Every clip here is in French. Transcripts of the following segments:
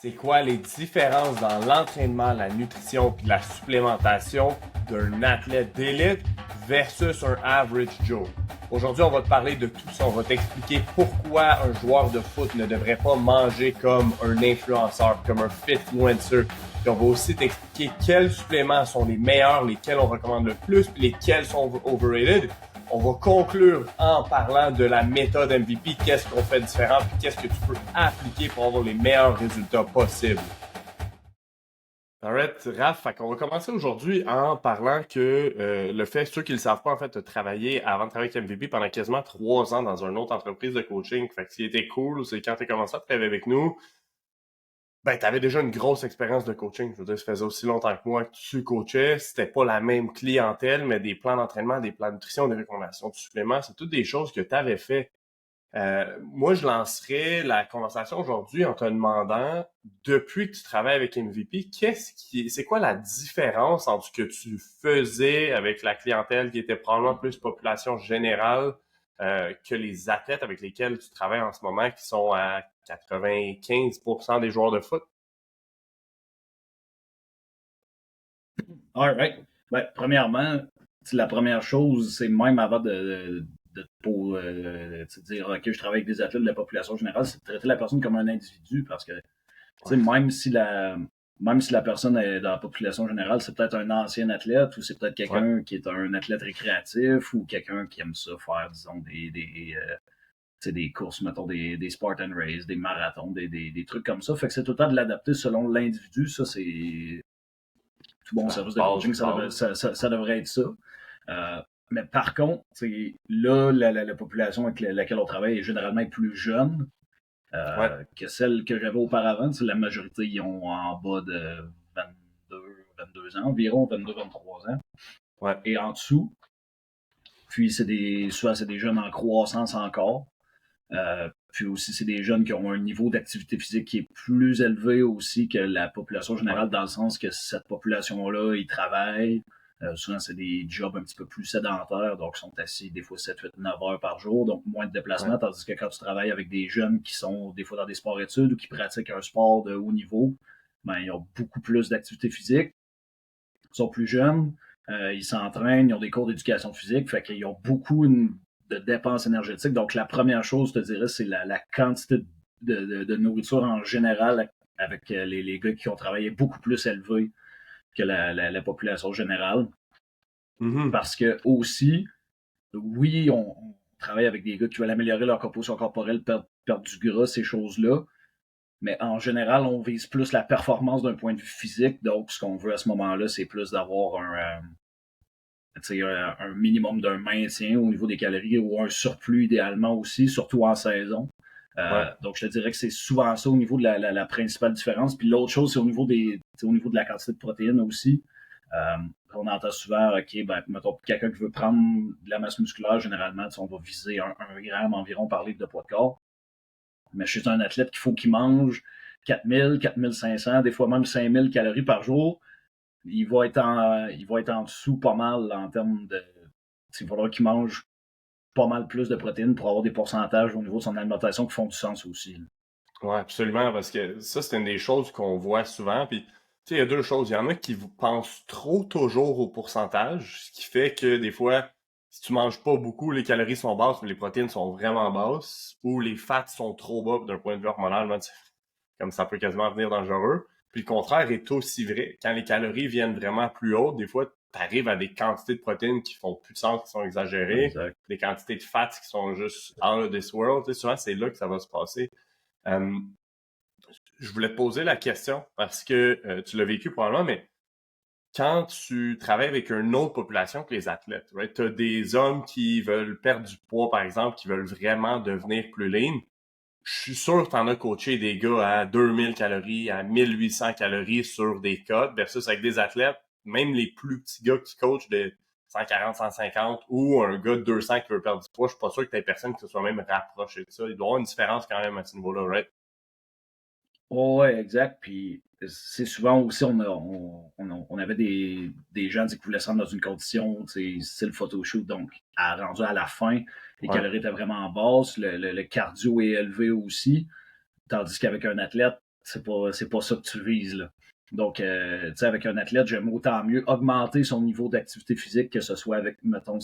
C'est quoi les différences dans l'entraînement, la nutrition et la supplémentation d'un athlète d'élite versus un average Joe? Aujourd'hui, on va te parler de tout ça. On va t'expliquer pourquoi un joueur de foot ne devrait pas manger comme un influenceur, comme un fitfluencer. Puis on va aussi t'expliquer quels suppléments sont les meilleurs, lesquels on recommande le plus, puis lesquels sont overrated. On va conclure en parlant de la méthode MVP, qu'est-ce qu'on fait différent, puis qu'est-ce que tu peux appliquer pour avoir les meilleurs résultats possibles. Alright, Raph, on va commencer aujourd'hui en parlant que le fait, ceux qui ne le savent pas, en fait, tu as travaillé avant de travailler avec MVP pendant quasiment 3 ans dans une autre entreprise de coaching. Fait que ce qui était cool, c'est quand tu as commencé à travailler avec nous, ben, tu avais déjà une grosse expérience de coaching. Je veux dire, ça faisait aussi longtemps que moi que tu coachais. C'était pas la même clientèle, mais des plans d'entraînement, des plans de nutrition, des recommandations de suppléments, c'est toutes des choses que tu avais fait. Moi, je lancerai la conversation aujourd'hui en te demandant, depuis que tu travailles avec MVP, c'est quoi la différence entre ce que tu faisais avec la clientèle qui était probablement plus population générale que les athlètes avec lesquels tu travailles en ce moment, qui sont à 95% des joueurs de foot? All right. Ben, premièrement, la première chose, c'est même avant pour dire OK, je travaille avec des athlètes de la population générale, c'est de traiter la personne comme un individu parce que Ouais. même si la personne est dans la population générale, c'est peut-être un ancien athlète ou c'est peut-être Ouais. quelqu'un qui est un athlète récréatif ou quelqu'un qui aime ça faire, disons, des courses, mettons, des Spartan Race, des marathons, des trucs comme ça. Fait que c'est tout le temps de l'adapter selon l'individu. Ça, c'est tout bon La service de base coaching, du base. ça devrait être ça. Mais par contre, là, la population avec laquelle on travaille est généralement plus jeune Ouais. que celle que j'avais auparavant. La majorité, ils ont en bas de 22 ans, environ 22-23 ans. Ouais. Et en dessous, puis soit c'est des jeunes en croissance encore. Puis aussi, c'est des jeunes qui ont un niveau d'activité physique qui est plus élevé aussi que la population Ouais. générale, dans le sens que cette population-là, ils travaillent. Souvent, c'est des jobs un petit peu plus sédentaires, donc ils sont assis des fois 7, 8, 9 heures par jour, donc moins de Ouais. déplacements, tandis que quand tu travailles avec des jeunes qui sont des fois dans des sports-études ou qui pratiquent un sport de haut niveau, ben, ils ont beaucoup plus d'activité physique, ils sont plus jeunes, ils s'entraînent, ils ont des cours d'éducation physique, fait qu'ils ont beaucoup de dépenses énergétiques. Donc, la première chose, je te dirais, c'est la quantité de nourriture en général avec les gars qui ont travaillé beaucoup plus élevée que la population générale. Mhm. Parce que aussi, oui, on travaille avec des gars qui veulent améliorer leur composition corporelle, perdre du gras, ces choses-là. Mais en général, on vise plus la performance d'un point de vue physique. Donc, ce qu'on veut à ce moment-là, c'est plus d'avoir un minimum d'un maintien au niveau des calories ou un surplus idéalement aussi, surtout en saison. Ouais. Donc, je te dirais que c'est souvent ça au niveau de la principale différence. Puis l'autre chose, c'est au niveau de la quantité de protéines aussi. Euh, on entend souvent, OK, ben, mettons, quelqu'un qui veut prendre de la masse musculaire, généralement, on va viser 1 gramme environ par litre de poids de corps. Mais chez un athlète qu'il faut qu'il mange 4000, 4500, des fois même 5000 calories par jour, il va être en dessous pas mal en termes de. Il faudra qu'il mange pas mal plus de protéines pour avoir des pourcentages au niveau de son alimentation qui font du sens aussi. Ouais, absolument, parce que ça, c'est une des choses qu'on voit souvent. Puis, tu sais, il y a deux choses. Il y en a qui vous pensent trop toujours au pourcentage, ce qui fait que des fois, si tu manges pas beaucoup, les calories sont basses, mais les protéines sont vraiment basses, ou les fats sont trop bas d'un point de vue hormonal, là, comme ça peut quasiment devenir dangereux. Puis le contraire est aussi vrai. Quand les calories viennent vraiment plus hautes, des fois, tu arrives à des quantités de protéines qui font plus de sens, qui sont exagérées, Exact. des quantités de fats qui sont juste out of this world. Tu sais, souvent, c'est là que ça va se passer. Euh, je voulais te poser la question parce que tu l'as vécu probablement, mais quand tu travailles avec une autre population que les athlètes, right? Tu as des hommes qui veulent perdre du poids, par exemple, qui veulent vraiment devenir plus lean. Je suis sûr que tu en as coaché des gars à 2000 calories, à 1800 calories sur des codes versus avec des athlètes, même les plus petits gars qui coachent de 140, 150 ou un gars de 200 qui veut perdre du poids. Je suis pas sûr que tu aies personne qui se soit même rapproché de ça. Il doit y avoir une différence quand même à ce niveau-là, right? Oh, ouais, exact. Puis c'est souvent aussi, on avait des gens qui voulaient se rendre dans une condition, style photoshoot, donc rendu à la fin, les Ouais. calories étaient vraiment basses, le cardio est élevé aussi. Tandis qu'avec un athlète, c'est pas ça que tu vises, là. Donc, tu sais, avec un athlète, j'aime autant mieux augmenter son niveau d'activité physique, que ce soit avec, mettons,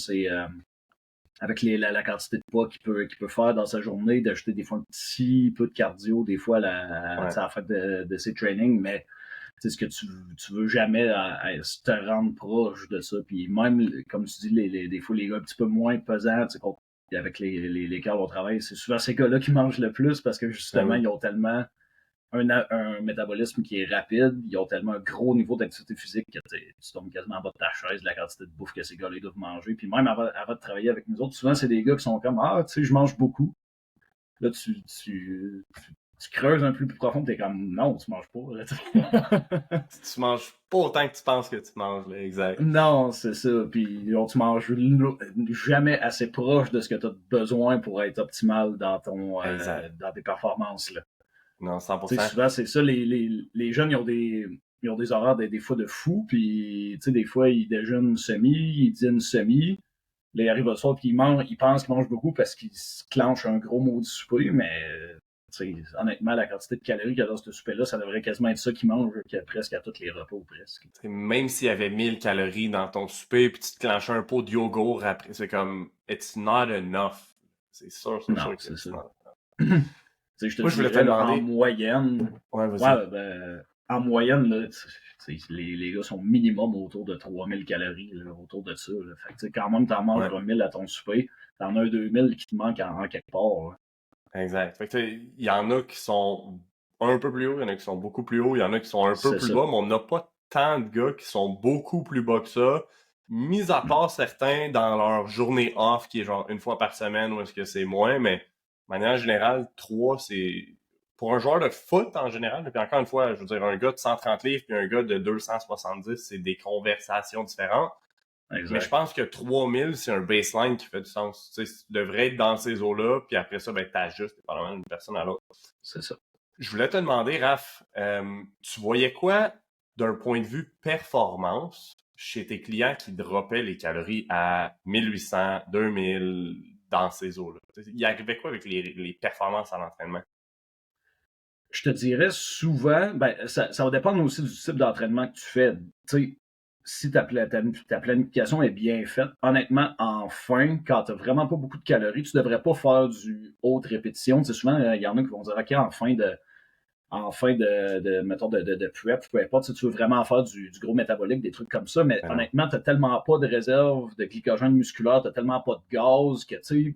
avec la quantité de poids qu'il peut faire dans sa journée, d'ajouter des fois un petit peu de cardio, des fois à la fin de ses trainings, mais c'est ce que tu veux jamais te rendre proche de ça. Puis même, comme tu dis, des fois, les gars un petit peu moins pesants, tu sais, avec les gars au travail, c'est souvent ces gars-là qui mangent le plus, parce que justement, ils ont tellement un métabolisme qui est rapide, ils ont tellement un gros niveau d'activité physique que tu tombes quasiment en bas de ta chaise, la quantité de bouffe que ces gars-là doivent manger. Puis même avant de travailler avec nous autres, souvent, c'est des gars qui sont comme, ah, tu sais, je mange beaucoup. Là, tu creuses un peu plus profond, t'es comme, non, tu manges pas. Là, Tu manges pas autant que tu penses que tu manges, là, exact. non, c'est ça. Puis tu manges jamais assez proche de ce que tu as besoin pour être optimal dans dans tes performances, là. Non, 100%. Souvent, c'est ça, les jeunes, ils ont des horaires des fois de fou, puis des fois, ils déjeunent semi, ils dînent semi, là, ils arrivent au soir, puis ils pensent qu'ils mangent beaucoup parce qu'ils se clenchent un gros maudit souper, mais honnêtement, la quantité de calories qu'il y a dans ce souper-là, ça devrait quasiment être ça qu'ils mangent presque à tous les repas ou presque. Même s'il y avait 1000 calories dans ton souper, puis tu te clenchais un pot de yogourt après, c'est comme, it's not enough. C'est sûr non, que c'est ça. Je voulais te demander... En moyenne, en moyenne, là, les gars sont minimum autour de 3000 calories, là, autour de ça. Là. Fait que, quand même, t'en manges 1000 à ton souper, t'en as un 2000 qui te manque en quelque part. Là. Exact. Fait que, il y en a qui sont un peu plus hauts, il y en a qui sont beaucoup plus hauts, il y en a qui sont un peu plus bas, mais on n'a pas tant de gars qui sont beaucoup plus bas que ça, mis à part certains dans leur journée off, qui est genre une fois par semaine, ou est-ce que c'est moins, mais de manière générale, 3, c'est... Pour un joueur de foot, en général, puis encore une fois, je veux dire, un gars de 130 livres puis un gars de 270, c'est des conversations différentes. Exact. Mais je pense que 3000, c'est un baseline qui fait du sens. Tu sais, tu devrais être dans ces eaux-là, puis après ça, ben, t'ajustes dépendamment d'une personne à l'autre. C'est ça. Je voulais te demander, Raph, tu voyais quoi d'un point de vue performance chez tes clients qui droppaient les calories à 1800, 2000 dans ces eaux-là? Il arrivait quoi avec les performances à l'entraînement? Je te dirais souvent, ça va dépendre aussi du type d'entraînement que tu fais. Tu sais, si ta planification est bien faite, honnêtement, en fin, quand tu n'as vraiment pas beaucoup de calories, tu ne devrais pas faire du haute répétition. Tu sais, souvent, il y en a qui vont dire, OK, mettons, de prep, peu importe, si tu veux vraiment faire du gros métabolique, des trucs comme ça, mais honnêtement, tu n'as tellement pas de réserve de glycogène musculaire, tu n'as tellement pas de gaz que, tu sais,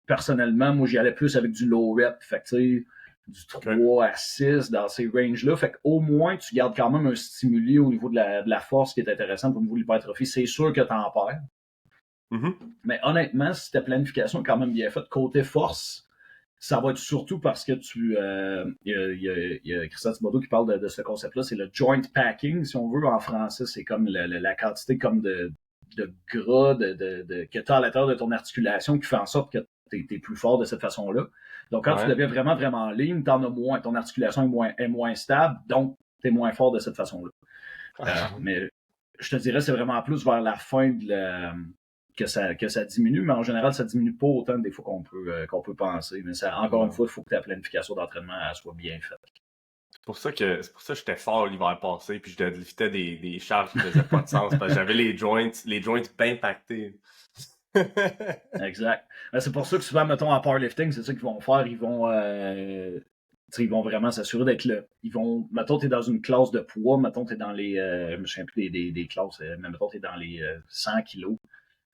personnellement, moi, j'y allais plus avec du low rep. Fait que, tu sais, du 3 à 6 dans ces ranges-là. Fait qu'au moins, tu gardes quand même un stimuli au niveau de la force qui est intéressant au niveau de l'hypertrophie. C'est sûr que tu en perds. Mm-hmm. Mais honnêtement, si ta planification est quand même bien faite, côté force, ça va être surtout parce que il y a Christian Thibodeau qui parle de ce concept-là, c'est le joint packing, si on veut, en français. C'est comme la quantité comme de gras que tu as à l'intérieur de ton articulation qui fait en sorte que tu es plus fort de cette façon-là. Donc, quand tu deviens vraiment, vraiment lean, tu en as moins, ton articulation est moins stable, donc tu es moins fort de cette façon-là. Mais je te dirais, c'est vraiment plus vers la fin que ça diminue, mais en général, ça diminue pas autant des fois qu'on peut penser. Mais encore une fois, il faut que ta planification d'entraînement soit bien faite. C'est pour ça que j'étais fort l'hiver passé, puis je deadliftais des charges qui faisaient pas de sens, parce que j'avais les joints bien pactés. Exact. C'est pour ça que souvent, mettons, en powerlifting, c'est ça qu'ils vont faire. Ils vont vraiment s'assurer d'être là. Mettons, tu es dans une classe de poids, mettons, tu es dans les, je me souviens plus des classes, mais mettons, tu es dans les 100 kilos.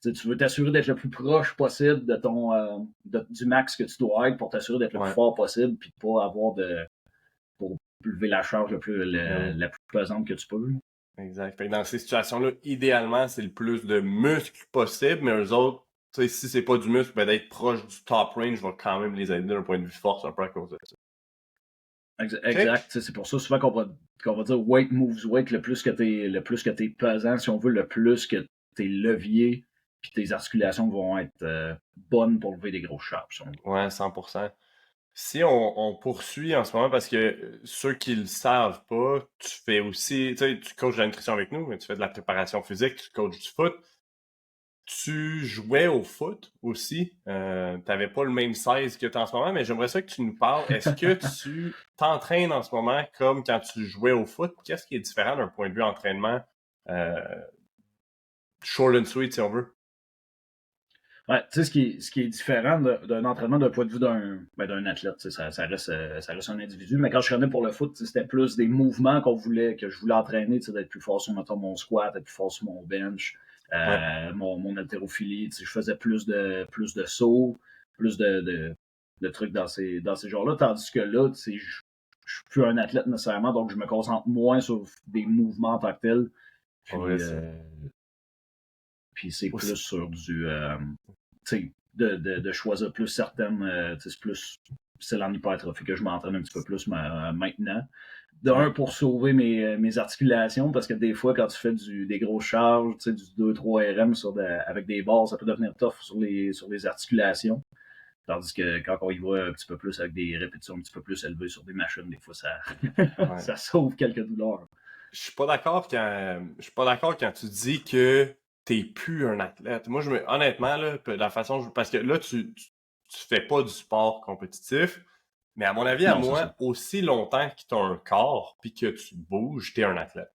Tu veux t'assurer d'être le plus proche possible de du max que tu dois être pour t'assurer d'être le plus fort possible, puis de pas avoir pour lever la charge la plus pesante que tu peux. Exact. Fait que dans ces situations-là, idéalement, c'est le plus de muscles possible, mais eux autres, si c'est pas du muscle, ben d'être proche du top range va quand même les aider d'un point de vue force un peu à cause de ça. Exact. C'est pour ça souvent qu'on va dire weight moves weight, le plus que t'es pesant, si on veut, le plus que tes leviers puis tes articulations vont être bonnes pour lever des grosses charges. Ouais, 100%. Si on poursuit en ce moment, parce que ceux qui le savent pas, tu fais aussi, tu coaches de la nutrition avec nous, mais tu fais de la préparation physique, tu coaches du foot. Tu jouais au foot aussi. T'avais pas le même size que tu as en ce moment, mais j'aimerais ça que tu nous parles. Est-ce que tu t'entraînes en ce moment comme quand tu jouais au foot? Qu'est-ce qui est différent d'un point de vue entraînement euh, short and sweet, si on veut? Ouais, tu sais, ce qui est différent d'un entraînement d'un point de vue d'un athlète, ça reste un individu, mais quand je traînais pour le foot, c'était plus des mouvements que je voulais entraîner, d'être plus fort sur mettons, mon squat, être plus fort sur mon bench, Ouais. mon haltérophilie, je faisais plus de sauts, plus de trucs dans ces genres-là, tandis que là, je suis plus un athlète nécessairement, donc je me concentre moins sur des mouvements en tant que tel, Pas vrai, puis, ça. puis c'est plus Aussi. sur du de choisir plus certaines. C'est en hypertrophie que je m'entraîne un petit peu plus maintenant. Ouais. Pour sauver mes articulations, parce que des fois, quand tu fais des grosses charges, du 2-3 RM avec des barres, ça peut devenir tough sur les articulations. Tandis que quand on y va un petit peu plus avec des répétitions un petit peu plus élevées sur des machines, des fois, ça, Ouais. ça sauve quelques douleurs. Je suis pas d'accord quand tu dis que t'es plus un athlète. Moi, honnêtement, là, la façon, parce que là, tu fais pas du sport compétitif, mais à mon avis, à Non, c'est ça. moi, aussi longtemps que tu as un corps puis que tu bouges, t'es un athlète.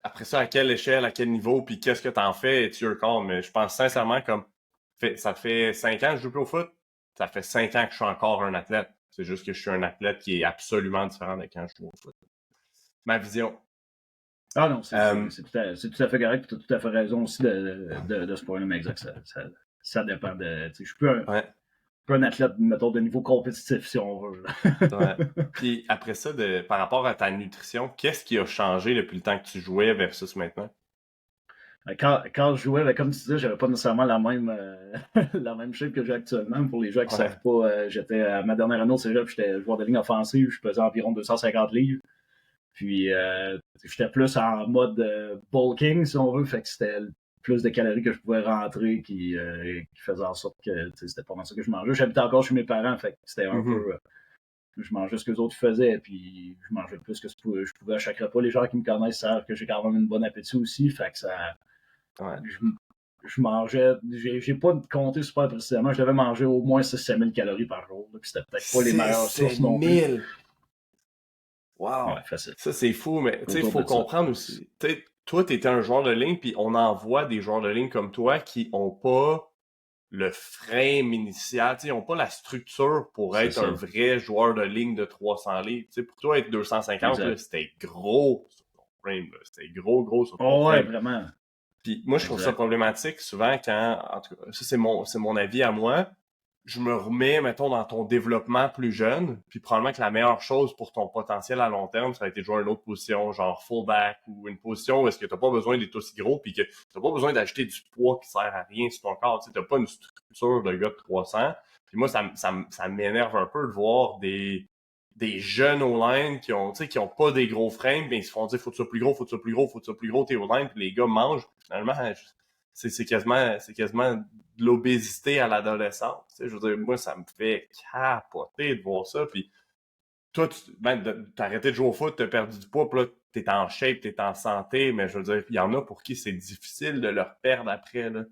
Après ça, à quelle échelle, à quel niveau, puis qu'est-ce que t'en fais, es-tu un corps? Mais je pense sincèrement comme ça fait 5 ans que je joue plus au foot, ça fait 5 ans que je suis encore un athlète. C'est juste que je suis un athlète qui est absolument différent de quand je joue au foot. Ma vision. Ah non, c'est Euh, tout à fait correct, tu as tout à fait raison aussi de ce point-là, mais exact, ça dépend je suis ouais. plus un athlète, mettons, de niveau compétitif, si on veut. Ouais. Puis après ça, par rapport à ta nutrition, qu'est-ce qui a changé depuis le temps que tu jouais versus maintenant? Quand je jouais, comme tu disais, j'avais pas nécessairement la même shape que j'ai actuellement. Pour les gens qui Ouais. savent pas, j'étais à ma dernière année au cégep, j'étais joueur de ligne offensive, je pesais environ 250 livres. Puis j'étais plus en mode bulking, si on veut, fait que c'était plus de calories que je pouvais rentrer qui faisait en sorte que c'était pas mal ça que je mangeais. J'habitais encore chez mes parents, fait que c'était un Mhm. peu je mangeais ce que les autres faisaient, puis je mangeais plus que je pouvais à chaque repas. Les gens qui me connaissent savent que j'ai quand même une bonne appétit aussi, fait que Ouais. je, je mangeais, j'ai pas compté super précisément, je devais manger au moins 6 000 calories par jour, là, puis c'était peut-être pas les meilleures 6 sources non plus. 000! Ouais, Wow! facile. Ça, c'est fou, mais tu sais, il Autour faut de ça. comprendre aussi. Tu sais, toi, t'étais un joueur de ligne, puis on en voit des joueurs de ligne comme toi qui ont pas le frame initial, tu sais, ils ont pas la structure pour C'est être un ça. vrai joueur de ligne de 300 livres. Tu sais, pour toi, être 250, là, Exact. c'était gros sur ton frame, là. C'était gros sur ton Oh ouais, frame. vraiment. Puis moi, je trouve ça Exact. problématique souvent quand, en tout cas, ça c'est mon avis à moi. Je me remets, mettons, dans ton développement plus jeune, puis probablement que la meilleure chose pour ton potentiel à long terme, ça a été de jouer une autre position, genre fullback ou une position où est-ce que t'as pas besoin d'être aussi gros, puis que t'as pas besoin d'acheter du poids qui sert à rien sur ton corps. Tu sais, t'as pas une structure de gars de 300. Puis moi, ça m'énerve un peu de voir des jeunes O-line qui ont, tu sais, qui ont pas des gros frames, mais ils se font dire, faut que tu sois plus gros, faut que tu sois plus gros, faut que tu sois plus gros, t'es O-line, puis les gars mangent. Finalement, c'est quasiment de l'obésité à l'adolescence. Tu sais, je veux dire, moi, ça me fait capoter de voir ça. Puis toi, t'as arrêté de jouer au foot, t'as perdu du poids, puis là, t'es en shape, t'es en santé, mais je veux dire, il y en a pour qui c'est difficile de le perdre après, là.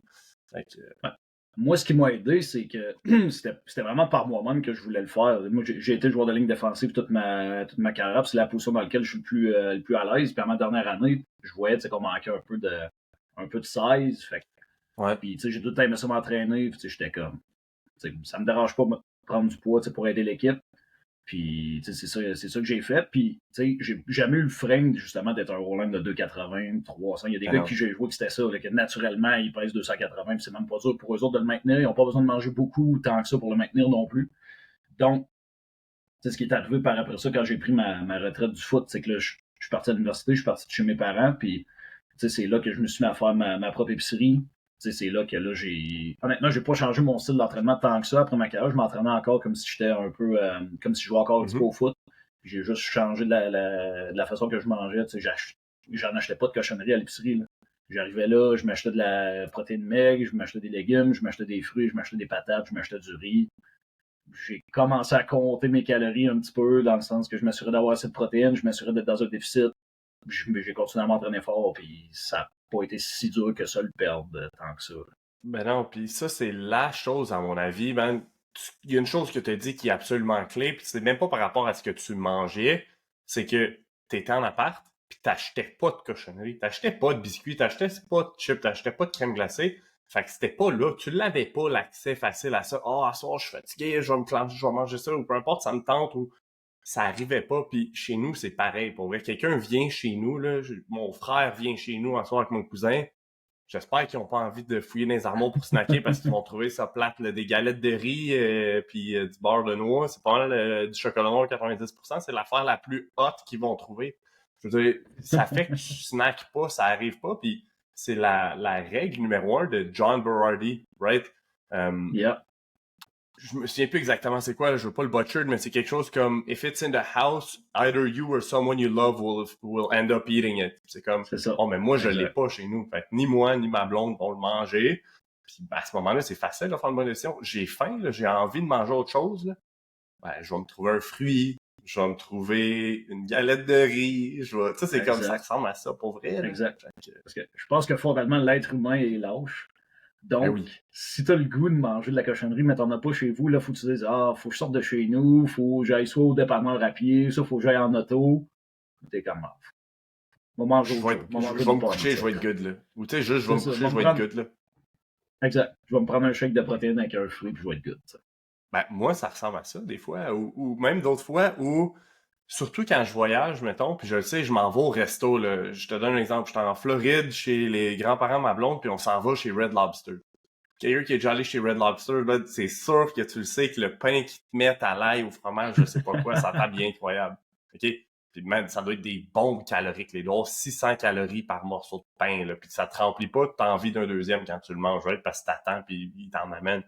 Fait que, Ouais. Moi, ce qui m'a aidé, c'est que c'était vraiment par moi-même que je voulais le faire. Moi, j'ai été joueur de ligne défensive toute ma carrière, c'est la position dans laquelle je suis le plus à l'aise. Puis à ma dernière année, je voyais qu'on manquait un peu de size. Fait ouais. puis, j'ai tout le temps aimé ça m'entraîner. Puis, j'étais comme, ça me dérange pas de prendre du poids pour aider l'équipe. Puis, c'est ça que j'ai fait. Puis, j'ai jamais eu le frame, justement, d'être un Roland de 280, 300. Il y a des Ah gars non. qui j'ai joué que c'était ça, là, que naturellement, ils pèsent 280, puis c'est même pas dur pour eux autres de le maintenir. Ils n'ont pas besoin de manger beaucoup tant que ça pour le maintenir non plus. Donc, ce qui est arrivé par après ça, quand j'ai pris ma retraite du foot, c'est que là, je suis parti à l'université, je suis parti de chez mes parents, puis c'est là que je me suis mis à faire ma propre épicerie. C'est là que là, honnêtement, j'ai pas changé mon style d'entraînement tant que ça. Après ma carrière, je m'entraînais encore comme si j'étais un peu comme si je jouais encore un petit peu Mhm. au foot. Puis j'ai juste changé de la façon que je mangeais. J'en achetais pas de cochonnerie à l'épicerie, là. J'arrivais là, je m'achetais de la protéine maigre, je m'achetais des légumes, je m'achetais des fruits, je m'achetais des patates, je m'achetais du riz. J'ai commencé à compter mes calories un petit peu, dans le sens que je m'assurais d'avoir assez de protéines, je m'assurais d'être dans un déficit. J'ai continué à m'entraîner fort, puis pas été si dur que ça le perdre tant que ça. Ben non, puis ça, c'est la chose, à mon avis. Ben, il y a une chose que tu as dit qui est absolument clé, puis c'est même pas par rapport à ce que tu mangeais, c'est que tu étais en appart, puis t'achetais pas de cochonnerie, t'achetais pas de biscuits, t'achetais pas de chips, t'achetais pas de crème glacée. Fait que c'était pas là, tu l'avais pas l'accès facile à ça. Ah, à soir, je suis fatigué, je vais me clencher, je vais manger ça, ou peu importe, ça me tente, ou ça arrivait pas. Puis chez nous, c'est pareil. Pour vrai, quelqu'un vient chez nous, là, mon frère vient chez nous un soir avec mon cousin. J'espère qu'ils n'ont pas envie de fouiller dans les armoires pour snacker parce qu'ils vont trouver ça plate, là, des galettes de riz puis du beurre de noix. C'est pas mal du chocolat noir 90%. C'est l'affaire la plus haute qu'ils vont trouver. Je veux dire, ça fait que tu snackes pas, ça arrive pas. Puis c'est la règle numéro 1 de John Berardi, right? Yeah. Je me souviens plus exactement c'est quoi, là, je veux pas le butcher, mais c'est quelque chose comme if it's in the house, either you or someone you love will end up eating it. C'est comme C'est ça. oh mais moi je Exact. l'ai pas chez nous. Fait que ni moi ni ma blonde vont le manger. Puis ben, à ce moment-là, c'est facile de faire une bonne décision. J'ai faim, là, j'ai envie de manger autre chose. Là. Ben, je vais me trouver un fruit, je vais me trouver une galette de riz, je vais. Tu sais, c'est comme ça ressemble à ça pour vrai. Là. Exact. Parce que je pense que fondamentalement, l'être humain est lâche. Donc, Ben oui. si tu as le goût de manger de la cochonnerie, mais t'en as pas chez vous, là, faut que tu dises, faut que je sorte de chez nous, faut que j'aille soit au dépanneur à pied, soit faut que j'aille en auto. T'es comme, on va manger Je autre vais, chose. je vais me coucher, je vais être good, là. Ou tu sais, juste, je vais me coucher, je vais être good, là. Exact. Je vais me prendre un shake de protéines avec un fruit, puis je vais être good. Ça. Ben, moi, ça ressemble à ça, des fois. Ou même d'autres fois où, surtout quand je voyage, mettons, puis je le sais, je m'en vais au resto, là. Je te donne un exemple. Je suis en Floride, chez les grands-parents de ma blonde, puis on s'en va chez Red Lobster. Quelqu'un qui est déjà allé chez Red Lobster, ben, c'est sûr que tu le sais que le pain qu'ils te mettent à l'ail, au fromage, je sais pas quoi, ça tape bien incroyable. OK? Puis man, ça doit être des bombes caloriques. Les doigts 600 calories par morceau de pain, là. Puis ça te remplit pas, t'as envie d'un deuxième quand tu le manges, right? Parce que t'attends, puis il t'en amène.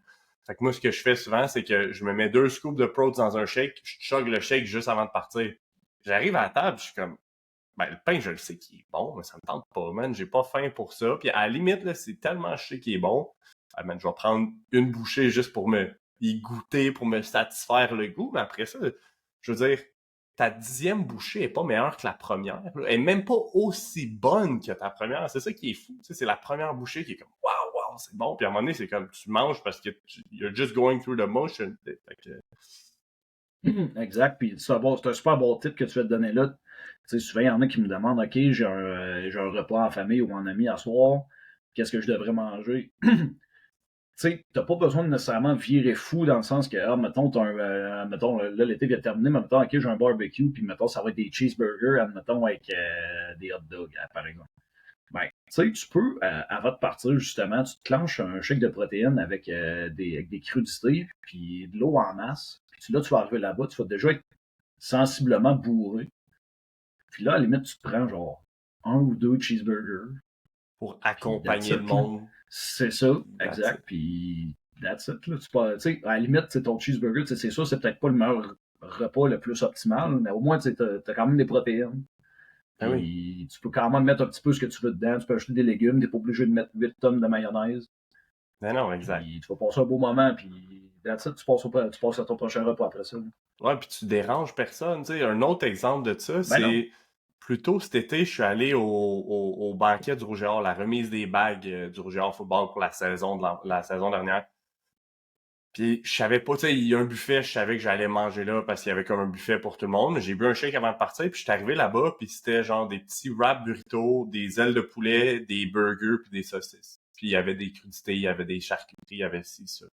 Fait que moi, ce que je fais souvent, c'est que je me mets 2 scoops de protes dans un shake, je chug le shake juste avant de partir. J'arrive à la table, je suis comme, ben, le pain, je le sais qu'il est bon, mais ça me tente pas, man. J'ai pas faim pour ça. Puis à la limite, là, c'est tellement je sais qu'il est bon. Ah, man, je vais prendre une bouchée juste pour me y goûter, pour me satisfaire le goût. Mais après ça, je veux dire, ta 10e bouchée est pas meilleure que la première. Là. Elle est même pas aussi bonne que ta première. C'est ça qui est fou. Tu sais, c'est la première bouchée qui est comme wow, c'est bon. Puis à un moment donné, c'est comme tu manges parce que you're just going through the motion. Fait que... Exact. Puis c'est un super bon tip que tu vas te donner là. Tu sais, souvent, il y en a qui me demandent, OK, j'ai un repas en famille ou en ami à soir. Qu'est-ce que je devrais manger? Tu sais, t'as pas besoin de nécessairement virer fou dans le sens que, mettons, mettons, là, l'été vient de terminer, mais mettons, OK, j'ai un barbecue, puis mettons, ça va être des cheeseburgers, mettons, avec des hot dogs, par exemple. Ben, tu sais, tu peux, avant de partir, justement, tu te clenches un shake de protéines avec des crudités, puis de l'eau en masse. Puis là, tu vas arriver là-bas, tu vas déjà être sensiblement bourré. Puis là, à la limite, tu te prends genre 1 ou 2 cheeseburgers. Pour accompagner le monde. C'est ça, exact. Puis, that's it. Là. Tu sais, à la limite, ton cheeseburger, c'est sûr, c'est peut-être pas le meilleur repas le plus optimal, mais au moins, tu as quand même des protéines. Puis, oui. Tu peux quand même mettre un petit peu ce que tu veux dedans. Tu peux acheter des légumes. Tu n'es pas obligé de mettre 8 tonnes de mayonnaise. Non, exact. Puis, tu vas passer un beau moment. Puis, that's it, tu passes à ton prochain repas après ça. Là. Ouais, puis tu déranges personne. Tu sais, un autre exemple de ça, c'est plus tôt cet été, je suis allé au banquet du Rouge et Or, la remise des bagues du Rouge et Or football pour la saison la saison dernière. Puis je savais pas, tu sais, il y a un buffet, je savais que j'allais manger là parce qu'il y avait comme un buffet pour tout le monde. J'ai bu un shake avant de partir, puis je suis arrivé là-bas, puis c'était genre des petits wraps burritos, des ailes de poulet, des burgers, puis des saucisses. Puis il y avait des crudités, il y avait des charcuteries, il y avait ci, ça.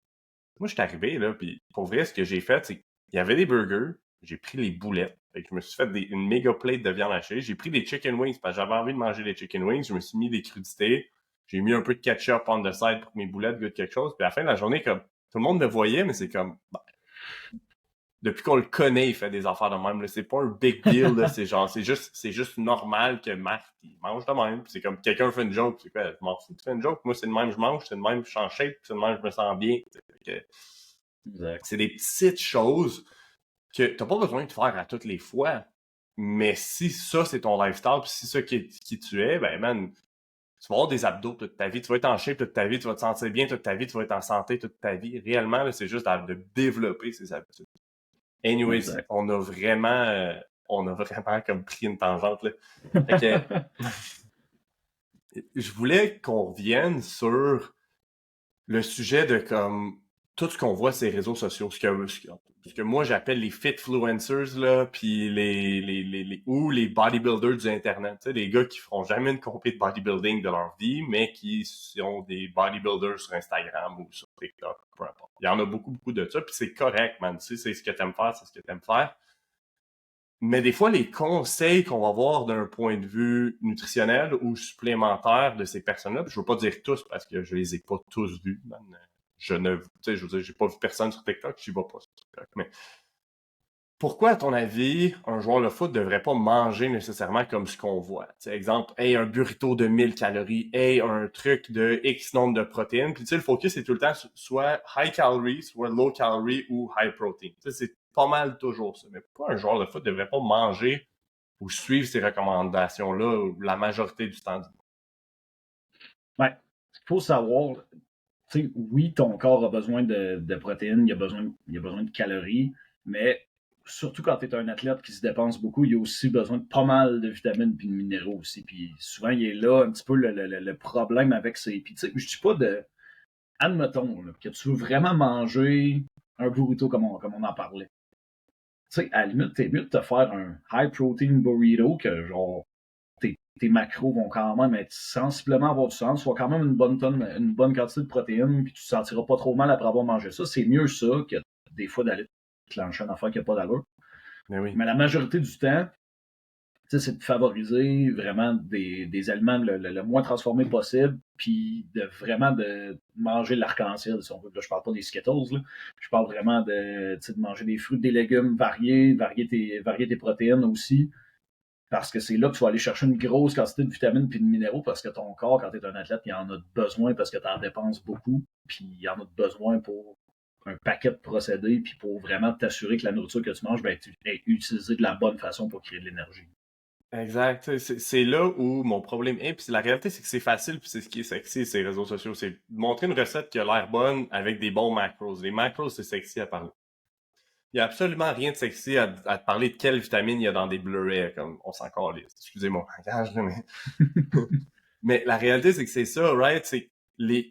Moi, je suis arrivé, là, puis pour vrai, ce que j'ai fait, c'est qu'il y avait des burgers, j'ai pris les boulettes. Fait que je me suis fait une méga plate de viande hachée. J'ai pris des chicken wings parce que j'avais envie de manger des chicken wings. Je me suis mis des crudités. J'ai mis un peu de ketchup on the side pour que mes boulettes goûtent quelque chose. Puis à la fin de la journée, comme tout le monde me voyait, mais c'est comme... depuis qu'on le connaît, il fait des affaires de même. Là. C'est pas un big deal. Là. C'est genre, c'est juste normal que Marc il mange de même. Puis c'est comme quelqu'un fait une joke. C'est quoi? Je m'en fous, tu fais une joke. Moi, c'est de même je mange. C'est de même je suis en shape. C'est de même je me sens bien. C'est des petites choses que t'as pas besoin de faire à toutes les fois. Mais si ça, c'est ton lifestyle, puis si ça qui tu es, ben man, tu vas avoir des abdos toute ta vie, tu vas être en shape toute ta vie, tu vas te sentir bien toute ta vie, tu vas être en santé toute ta vie. Réellement, là, c'est juste de développer ces habitudes. Anyways, exact. On a vraiment comme pris une tangente, là. Fait que, je voulais qu'on revienne sur le sujet de comme tout ce qu'on voit sur les réseaux sociaux, ce que moi j'appelle les fitfluencers là, puis ou les bodybuilders du internet, tu sais, les gars qui feront jamais une compé de bodybuilding de leur vie, mais qui sont des bodybuilders sur Instagram ou sur TikTok, peu importe. Il y en a beaucoup de ça, puis c'est correct, man. Tu sais, c'est ce que t'aimes faire, c'est ce que t'aimes faire. Mais des fois, les conseils qu'on va voir d'un point de vue nutritionnel ou supplémentaire de ces personnes-là, puis je veux pas dire tous parce que je les ai pas tous vus, man. Je ne, tu sais, je veux dire, j'ai pas vu personne sur TikTok, j'y vais pas sur TikTok. Mais pourquoi, à ton avis, un joueur de foot devrait pas manger nécessairement comme ce qu'on voit? Tu sais, exemple, hey, un burrito de 1000 calories, hey, un truc de X nombre de protéines. Puis tu sais, le focus est tout le temps soit high calorie, soit low calorie ou high protein. Tu sais, c'est pas mal toujours ça. Mais pourquoi un joueur de foot devrait pas manger ou suivre ces recommandations-là la majorité du temps? Ouais. Il faut savoir, tu sais, oui, ton corps a besoin de protéines, il a besoin de calories, mais surtout quand tu es un athlète qui se dépense beaucoup, il a aussi besoin de pas mal de vitamines et de minéraux aussi. Puis souvent, il est là un petit peu le problème avec ces. Puis tu sais, je dis pas de. Admettons là, que tu veux vraiment manger un burrito comme on en parlait. Tu sais, à la limite, t'es mieux de te faire un high protein burrito que genre tes macros vont quand même être sensiblement avoir du sens, soit quand même une bonne quantité de protéines, puis tu te sentiras pas trop mal après avoir mangé ça. C'est mieux ça que des fois d'aller clencher une affaire qui n'a pas d'allure. Mais oui. Mais la majorité du temps, c'est de favoriser vraiment des aliments le moins transformés possible, puis de vraiment de manger l'arc-en-ciel, si on veut. Là, je parle pas des Skittles, là. Je parle vraiment de manger des fruits, des légumes varier tes protéines aussi. Parce que c'est là que tu vas aller chercher une grosse quantité de vitamines et de minéraux parce que ton corps, quand tu es un athlète, il en a besoin parce que tu en dépenses beaucoup. Puis il en a besoin pour un paquet de procédés puis pour vraiment t'assurer que la nourriture que tu manges va être utilisée de la bonne façon pour créer de l'énergie. Exact. C'est là où mon problème est. Puis la réalité, c'est que c'est facile, puis c'est ce qui est sexy, ces réseaux sociaux. C'est de montrer une recette qui a l'air bonne avec des bons macros. Les macros, c'est sexy à parler. Il n'y a absolument rien de sexy à te parler de quelle vitamine il y a dans des Blu-ray, comme on s'en calisse. Excusez mon langage, là, mais... mais la réalité, c'est que c'est ça, right? C'est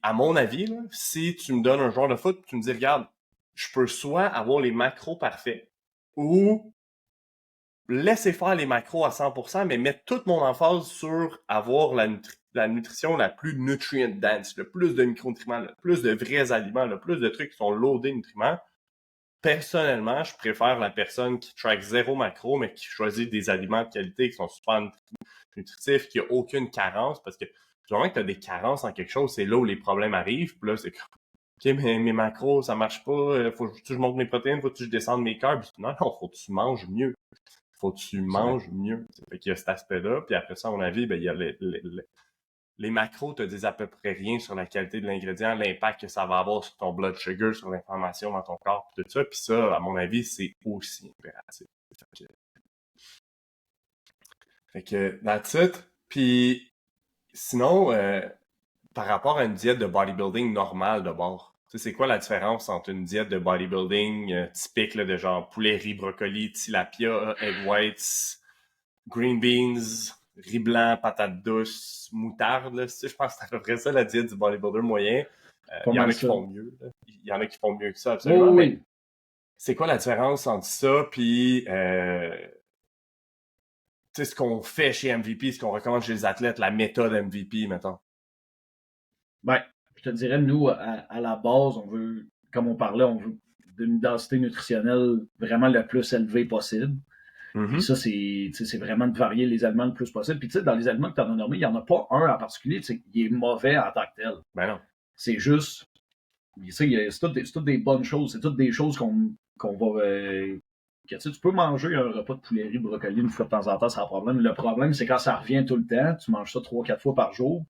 à mon avis, là, si tu me donnes un joueur de foot, tu me dis, regarde, je peux soit avoir les macros parfaits, ou laisser faire les macros à 100%, mais mettre toute mon emphase sur avoir la nutrition la plus nutrient dense, le plus de micronutriments, le plus de vrais aliments, le plus de trucs qui sont loadés nutriments. Personnellement, je préfère la personne qui track zéro macro, mais qui choisit des aliments de qualité qui sont super nutritifs, qui a aucune carence, parce que du moment que tu as des carences en quelque chose, c'est là où les problèmes arrivent. Puis là, c'est comme, OK, mais mes macros, ça marche pas, faut que je monte mes protéines, faut que je descende mes carbs. Non, faut que tu manges mieux. Faut que tu manges mieux. Fait qu'il y a cet aspect-là. Puis après ça, à mon avis, ben, il y a les macros te disent à peu près rien sur la qualité de l'ingrédient, l'impact que ça va avoir sur ton blood sugar, sur l'inflammation dans ton corps, tout ça. Puis ça, à mon avis, c'est aussi impératif. Fait que that's it. Puis sinon, par rapport à une diète de bodybuilding normale de bord, tu sais, c'est quoi la différence entre une diète de bodybuilding typique là, de genre poulet, riz, brocoli, tilapia, egg whites, green beans, riz blanc, patates douces, moutarde, là, je pense que c'est à peu près ça la diète du bodybuilder moyen. Il y en a qui font mieux. Là. Il y en a qui font mieux que ça, absolument. Oui. Mais c'est quoi la différence entre ça puis ce qu'on fait chez MVP, ce qu'on recommande chez les athlètes, la méthode MVP, mettons? Ben, je te dirais, nous, à la base, on veut, comme on parlait, on veut une densité nutritionnelle vraiment le plus élevée possible. Puis ça, c'est vraiment de varier les aliments le plus possible. Puis tu sais, dans les aliments que tu en as nommés, il n'y en a pas un en particulier qui est mauvais en tant que tel. Ben non. C'est juste, c'est toutes des bonnes choses. C'est toutes des choses qu'on va... que, tu peux manger un repas de poulet riz brocoli une fois de temps en temps sans problème. Le problème, c'est quand ça revient tout le temps, tu manges ça 3-4 fois par jour.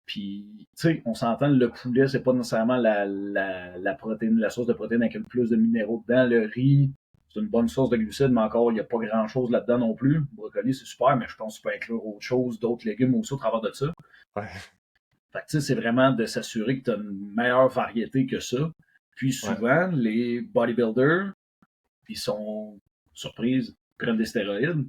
Puis, tu sais, on s'entend, le poulet, c'est pas nécessairement la protéine, la source de protéines avec le plus de minéraux dedans. Le riz, c'est une bonne source de glucides, mais encore, il n'y a pas grand-chose là-dedans non plus. Le brocoli, c'est super, mais je pense que tu peux inclure autre chose, d'autres légumes aussi au travers de ça. Ouais. Fait que, tu sais, c'est vraiment de s'assurer que tu as une meilleure variété que ça. Puis souvent, les bodybuilders, ils sont surprises, ils prennent des stéroïdes.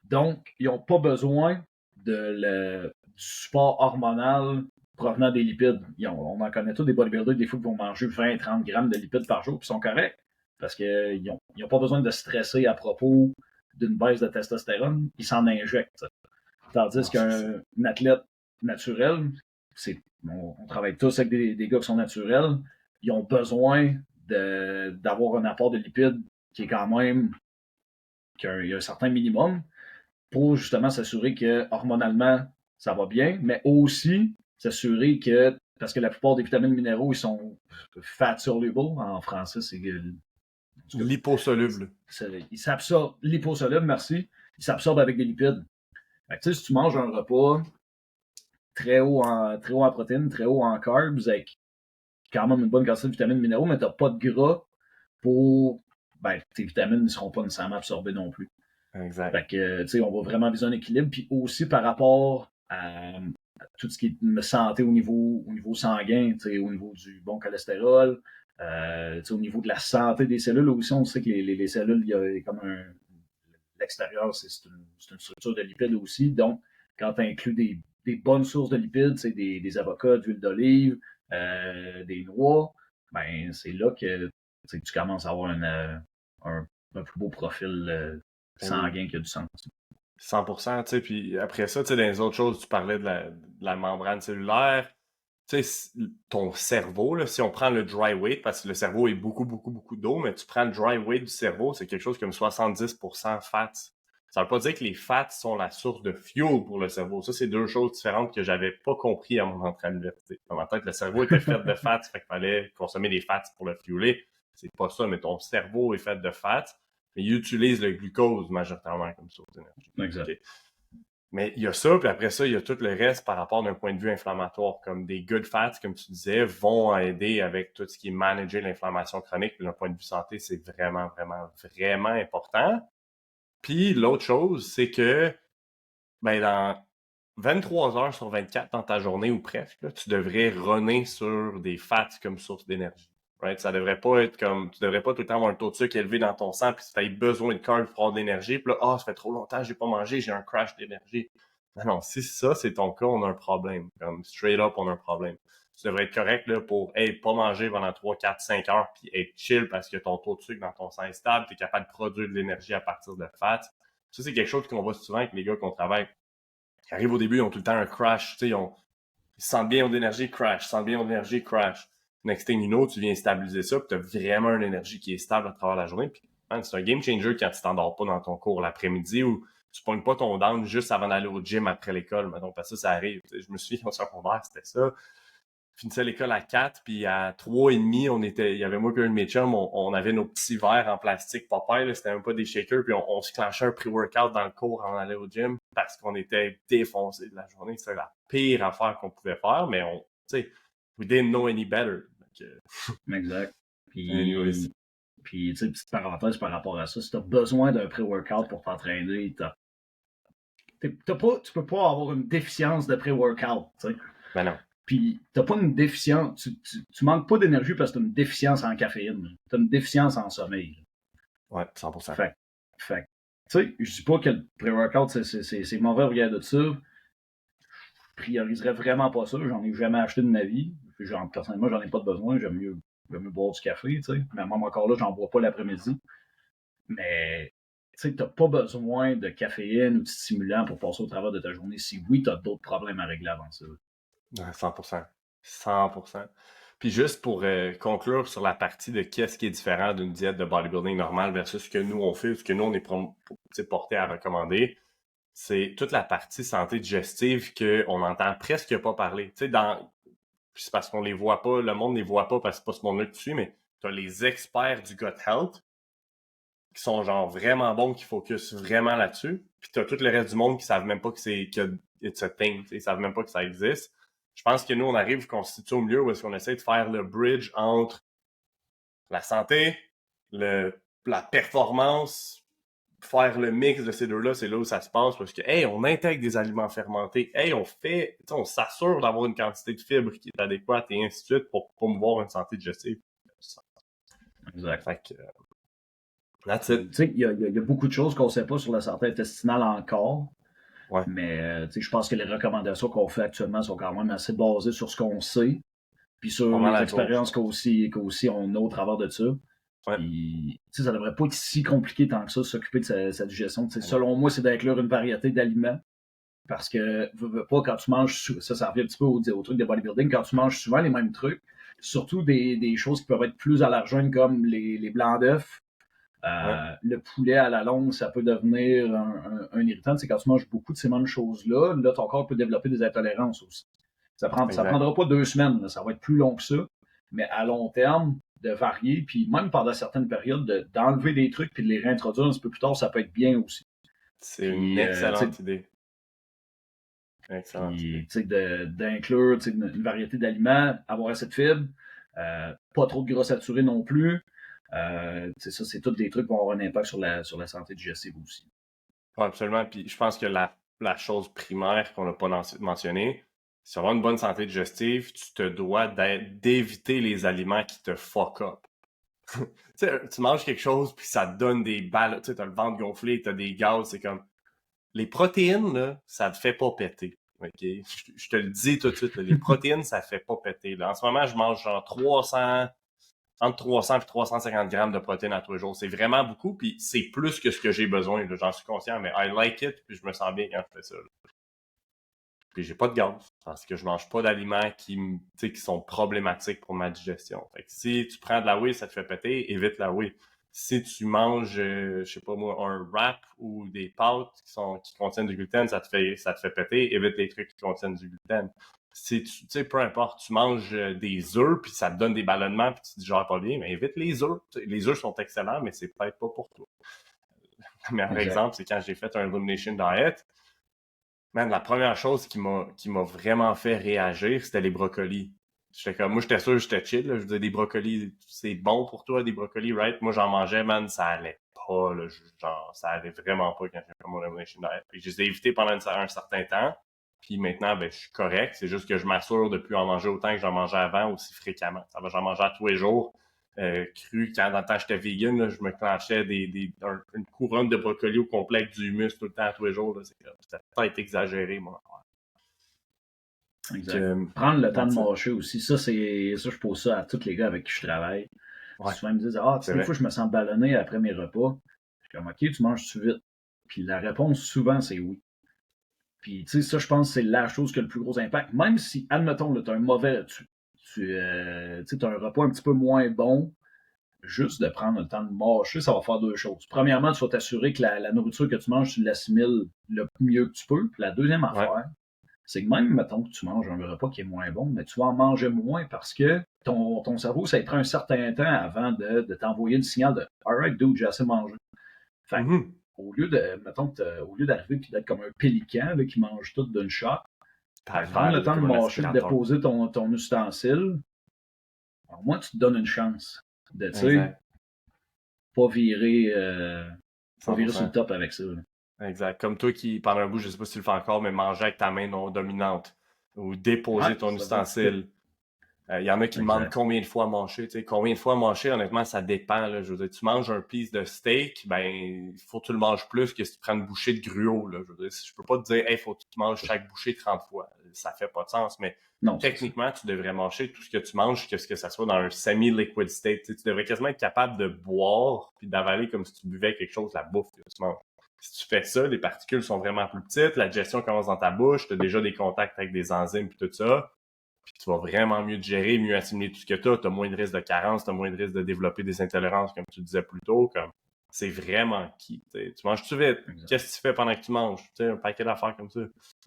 Donc, ils n'ont pas besoin du support hormonal provenant des lipides. On en connaît tous des bodybuilders, des fois, qui vont manger 20-30 grammes de lipides par jour, puis sont corrects, parce qu'ils n'ont pas besoin de stresser à propos d'une baisse de testostérone, ils s'en injectent. Tandis qu'un athlète naturel, on travaille tous avec des gars qui sont naturels, ils ont besoin d'avoir un apport de lipides qui est quand même, qu'il y a un certain minimum pour justement s'assurer que hormonalement, ça va bien, mais aussi s'assurer que, parce que la plupart des vitamines minéraux, ils sont fat soluble, en français, c'est liposoluble. Ils s'absorbent, liposoluble, merci, ils s'absorbent avec des lipides. Fait que, si tu manges un repas très haut en protéines, très haut en carbs, avec quand même une bonne quantité de vitamines minéraux, mais tu n'as pas de gras tes vitamines ne seront pas nécessairement absorbées non plus. Exact. Fait que, on va vraiment viser un équilibre. Puis aussi par rapport à tout ce qui est santé au niveau sanguin, au niveau du bon cholestérol, au niveau de la santé des cellules aussi, on sait que les cellules, il y a comme l'extérieur, c'est une structure de lipides aussi. Donc, quand tu inclus des bonnes sources de lipides, des avocats, d'huile d'olive, des noix, ben c'est là que tu commences à avoir un plus beau profil sanguin qui a du sens. 100%, tu sais, puis après ça, tu sais, dans les autres choses, tu parlais de la membrane cellulaire, tu sais, ton cerveau, là, si on prend le dry weight, parce que le cerveau est beaucoup, beaucoup, beaucoup d'eau, mais tu prends le dry weight du cerveau, c'est quelque chose comme 70% fats. Ça veut pas dire que les fats sont la source de fuel pour le cerveau. Ça, c'est deux choses différentes que j'avais pas compris à mon entrée à l'université. Dans ma tête, le cerveau était fait de fats, fait qu'il fallait consommer des fats pour le fueler. C'est pas ça, mais ton cerveau est fait de fats, mais il utilise le glucose majoritairement comme source d'énergie. Exact. Okay. Mais il y a ça, puis après ça, il y a tout le reste par rapport d'un point de vue inflammatoire, comme des good fats, comme tu disais, vont aider avec tout ce qui est manager l'inflammation chronique. Puis d'un point de vue santé, c'est vraiment, vraiment, vraiment important. Puis l'autre chose, c'est que dans 23 heures sur 24 dans ta journée ou presque, là, tu devrais runner sur des fats comme source d'énergie. Right? Ça devrait pas être comme, tu devrais pas tout le temps avoir un taux de sucre élevé dans ton sang, puis si tu as besoin de carbs pour avoir de l'énergie, puis là, ça fait trop longtemps que j'ai pas mangé, j'ai un crash d'énergie. Non, si ça, c'est ton cas, on a un problème. Comme straight up, on a un problème. Tu devrais être correct là, pour pas manger pendant 3, 4, 5 heures, puis être chill parce que ton taux de sucre dans ton sang est stable, tu es capable de produire de l'énergie à partir de fat. Ça, c'est quelque chose qu'on voit souvent avec les gars qu'on travaille. Qui arrivent au début, ils ont tout le temps un crash. Tu sais, ils se sentent bien, ont d'énergie, crash. Ils se sentent bien, ont d'énergie, crash. Next thing you know, tu viens stabiliser ça, puis tu as vraiment une énergie qui est stable à travers la journée. Puis, c'est un game changer quand tu t'endors pas dans ton cours l'après-midi ou tu pognes pas ton down juste avant d'aller au gym après l'école. Mais donc, parce que ça arrive. Je me souviens, au secondaire, c'était ça. Je finissais l'école à 4, puis à 3h30, il y avait moi et un de mes chums, on avait nos petits verres en plastique Popeye, c'était même pas des shakers, puis on se clenchait un pre-workout dans le cours avant d'aller au gym parce qu'on était défoncés de la journée. C'était la pire affaire qu'on pouvait faire, mais tu sais, we didn't know any better. Exact. Puis, tu sais, petite parenthèse par rapport à ça, si tu as besoin d'un pré-workout pour t'entraîner, tu peux pas avoir une déficience de pré-workout. Ben non. Puis, t'as pas une déficience, tu manques pas d'énergie parce que t'as une déficience en caféine. T'as une déficience en sommeil. Ouais, 100%. Fait tu sais, je dis pas que le pré-workout, c'est mauvais au regard de ça. Je prioriserais vraiment pas ça. J'en ai jamais acheté de ma vie. Personnellement, j'en ai pas de besoin. J'aime mieux boire du café, tu sais. Mais même encore là, j'en bois pas l'après-midi. Mais, tu sais, t'as pas besoin de caféine ou de stimulant pour passer au travers de ta journée. Si oui, t'as d'autres problèmes à régler avant ça. 100%. 100%. Puis juste pour conclure sur la partie de qu'est-ce qui est différent d'une diète de bodybuilding normale versus ce que nous on fait, ce que nous on est porté à recommander, c'est toute la partie santé digestive qu'on entend presque pas parler. Tu sais, c'est parce qu'on les voit pas, le monde les voit pas parce que c'est pas ce monde-là que tu suis, mais tu as les experts du gut health qui sont genre vraiment bons, qui focusent vraiment là-dessus. Puis tu as tout le reste du monde qui savent même pas que it's a thing, ils savent même pas que ça existe. Je pense que nous, on arrive constitué au milieu où est-ce qu'on essaie de faire le bridge entre la santé, la performance, faire le mix de ces deux-là, c'est là où ça se passe parce que, on intègre des aliments fermentés, on s'assure d'avoir une quantité de fibres qui est adéquate et ainsi de suite pour promouvoir une santé digestive. Exact. Fait que, that's it. Tu sais, il y a beaucoup de choses qu'on ne sait pas sur la santé intestinale encore. Ouais. Mais je pense que les recommandations qu'on fait actuellement sont quand même assez basées sur ce qu'on sait, puis sur Pas mal les à gauche. expériences qu'aussi on a au travers de ça. Ouais. Puis, ça devrait pas être si compliqué tant que ça, s'occuper de sa digestion. Selon moi, c'est d'inclure une variété d'aliments. Parce que, veux pas, quand tu manges, ça revient un petit peu au truc de bodybuilding, quand tu manges souvent les mêmes trucs, surtout des choses qui peuvent être plus allergènes comme les blancs d'œufs, Ouais. le poulet à la longue, ça peut devenir un irritant. C'est quand tu manges beaucoup de ces mêmes choses-là, là, ton corps peut développer des intolérances aussi. Ça Exact. prendra pas 2 semaines, là, ça va être plus long que ça, mais à long terme, de varier, puis même pendant certaines périodes, d'enlever des trucs puis de les réintroduire un petit peu plus tard, ça peut être bien aussi. C'est une Puis, excellente idée. Excellente idée. D'inclure une variété d'aliments, avoir assez de fibres, pas trop de gras saturés non plus. Ça, c'est tous des trucs qui vont avoir un impact sur la santé digestive aussi. Ouais, absolument. Puis je pense que la chose primaire qu'on n'a pas mentionnée, si tu veux avoir une bonne santé digestive, tu te dois d'éviter les aliments qui te fuck up. Tu manges quelque chose, puis ça te donne des balles. Tu as le ventre gonflé, tu as des gaz. C'est comme. Les protéines, là, ça te fait pas péter. OK? Je te le dis tout de suite. Là, les protéines, ça fait pas péter. Là. En ce moment, je mange genre entre 300 et 350 grammes de protéines à tous les jours. C'est vraiment beaucoup, puis c'est plus que ce que j'ai besoin. Là. J'en suis conscient, mais I like it, puis je me sens bien quand je fais ça. Là. Puis j'ai pas de gaz, parce que je mange pas d'aliments qui sont problématiques pour ma digestion. Fait que si tu prends de la whey, ça te fait péter, évite la whey. Si tu manges, je sais pas moi, un wrap ou des pâtes qui contiennent du gluten, ça te fait péter, évite les trucs qui contiennent du gluten. Si tu sais, peu importe, tu manges des œufs, puis ça te donne des ballonnements, puis tu te digères pas bien, mais évite les œufs. Les œufs sont excellents, mais c'est peut-être pas pour toi. Le meilleur Exact. exemple, c'est quand j'ai fait un Elimination Diet. Man, la première chose qui m'a vraiment fait réagir, c'était les brocolis. Moi, j'étais sûr, j'étais chill, là. Je disais, des brocolis, c'est bon pour toi, des brocolis, right? Moi, j'en mangeais, man, ça allait pas, là. Genre, ça allait vraiment pas quand j'ai fait mon elimination diet. Puis, je les ai évités pendant un certain temps. Puis maintenant, ben, je suis correct. C'est juste que je m'assure de plus en manger autant que j'en mangeais avant, aussi fréquemment. Ça va, j'en mangeais à tous les jours. Cru, quand dans le temps j'étais vegan, là, je me clenchais une couronne de brocoli au complet avec du humus tout le temps, tous les jours. Là, ça peut être exagéré, moi. Exact. Prendre le temps de That's it. mâcher aussi. Ça, je pose ça à tous les gars avec qui je travaille. Ouais, Souvent, ils me disent, c'est des vrai. fois, je me sens ballonné après mes repas. Je suis comme, OK, tu manges-tu vite? Puis la réponse, souvent, c'est oui. Puis, ça, je pense que c'est la chose qui a le plus gros impact. Même si, admettons, tu as un mauvais, as un repas un petit peu moins bon, juste de prendre le temps de mâcher, ça va faire deux choses. Premièrement, tu vas t'assurer que la nourriture que tu manges, tu l'assimiles le mieux que tu peux. Puis la deuxième Ouais. affaire, c'est que même, mettons que tu manges un repas qui est moins bon, mais tu vas en manger moins parce que ton cerveau, ça prend un certain temps avant de t'envoyer le signal de Alright, dude, j'ai assez mangé. Fait que, Mhm. au lieu d'arriver et d'être comme un pélican là, qui mange tout d'une shot, prendre le T'avales temps de comme un mâcher, de aspirateur. déposer ton ustensile, au moins tu te donnes une chance de, tu sais, Exact. pas virer, pas virer sur le 100%. top avec ça. Là. Exact. Comme toi qui, pendant un bout, je sais pas si tu le fais encore, mais manger avec ta main non dominante ou Ouais, déposer ton ça va un petit peu. ustensile. Il y en a qui demandent Exact. combien de fois manger. Tu sais, combien de fois manger, honnêtement, ça dépend. Là. Je veux dire, tu manges un piece de steak, ben, il faut que tu le manges plus que si tu prends une bouchée de gruau. Là. Je veux dire, je peux pas te dire, hey, faut que tu manges chaque bouchée 30 fois. Ça fait pas de sens, mais Non, c'est ça. techniquement, tu devrais manger tout ce que tu manges, que ce que ça soit dans un semi-liquid state. Tu sais, tu devrais quasiment être capable de boire puis d'avaler comme si tu buvais quelque chose, la bouffe que tu manges. Si tu fais ça, les particules sont vraiment plus petites, la digestion commence dans ta bouche, tu as déjà des contacts avec des enzymes puis tout ça. Puis tu vas vraiment mieux digérer, mieux assimiler tout ce que tu as moins de risque de carence, tu as moins de risque de développer des intolérances, comme tu disais plus tôt. Comme c'est vraiment qui. Tu manges-tu vite? Exact. Qu'est-ce que tu fais pendant que tu manges? T'sais, un paquet d'affaires comme ça.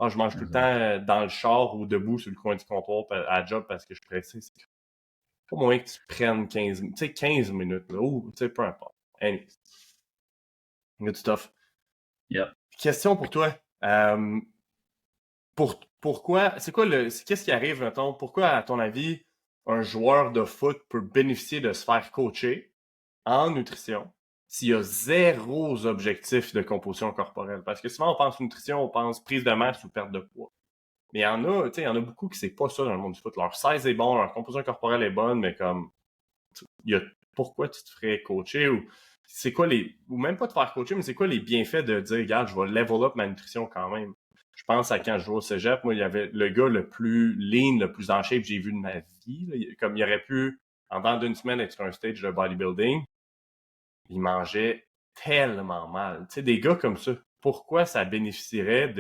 Je mange tout le temps Exact. dans le char ou debout sur le coin du comptoir à la job parce que je suis pressé. C'est pas moyen que tu prennes 15 minutes, là, ou peu importe. Anyways. Good stuff. Yep. Question pour toi. Pourquoi, qu'est-ce qui arrive, mettons, pourquoi, à ton avis, un joueur de foot peut bénéficier de se faire coacher en nutrition s'il y a zéro objectif de composition corporelle? Parce que souvent, on pense nutrition, on pense prise de masse ou perte de poids. Mais il y en a beaucoup qui c'est pas ça dans le monde du foot. Leur size est bon, leur composition corporelle est bonne, mais comme, pourquoi tu te ferais coacher ou c'est quoi ou même pas te faire coacher, mais c'est quoi les bienfaits de dire, regarde, je vais level up ma nutrition quand même? Je pense à quand je jouais au cégep, moi, il y avait le gars le plus lean, le plus en shape que j'ai vu de ma vie. Là. Comme il aurait pu, en dans d'une semaine, être sur un stage de bodybuilding, il mangeait tellement mal. Tu sais, des gars comme ça, pourquoi ça bénéficierait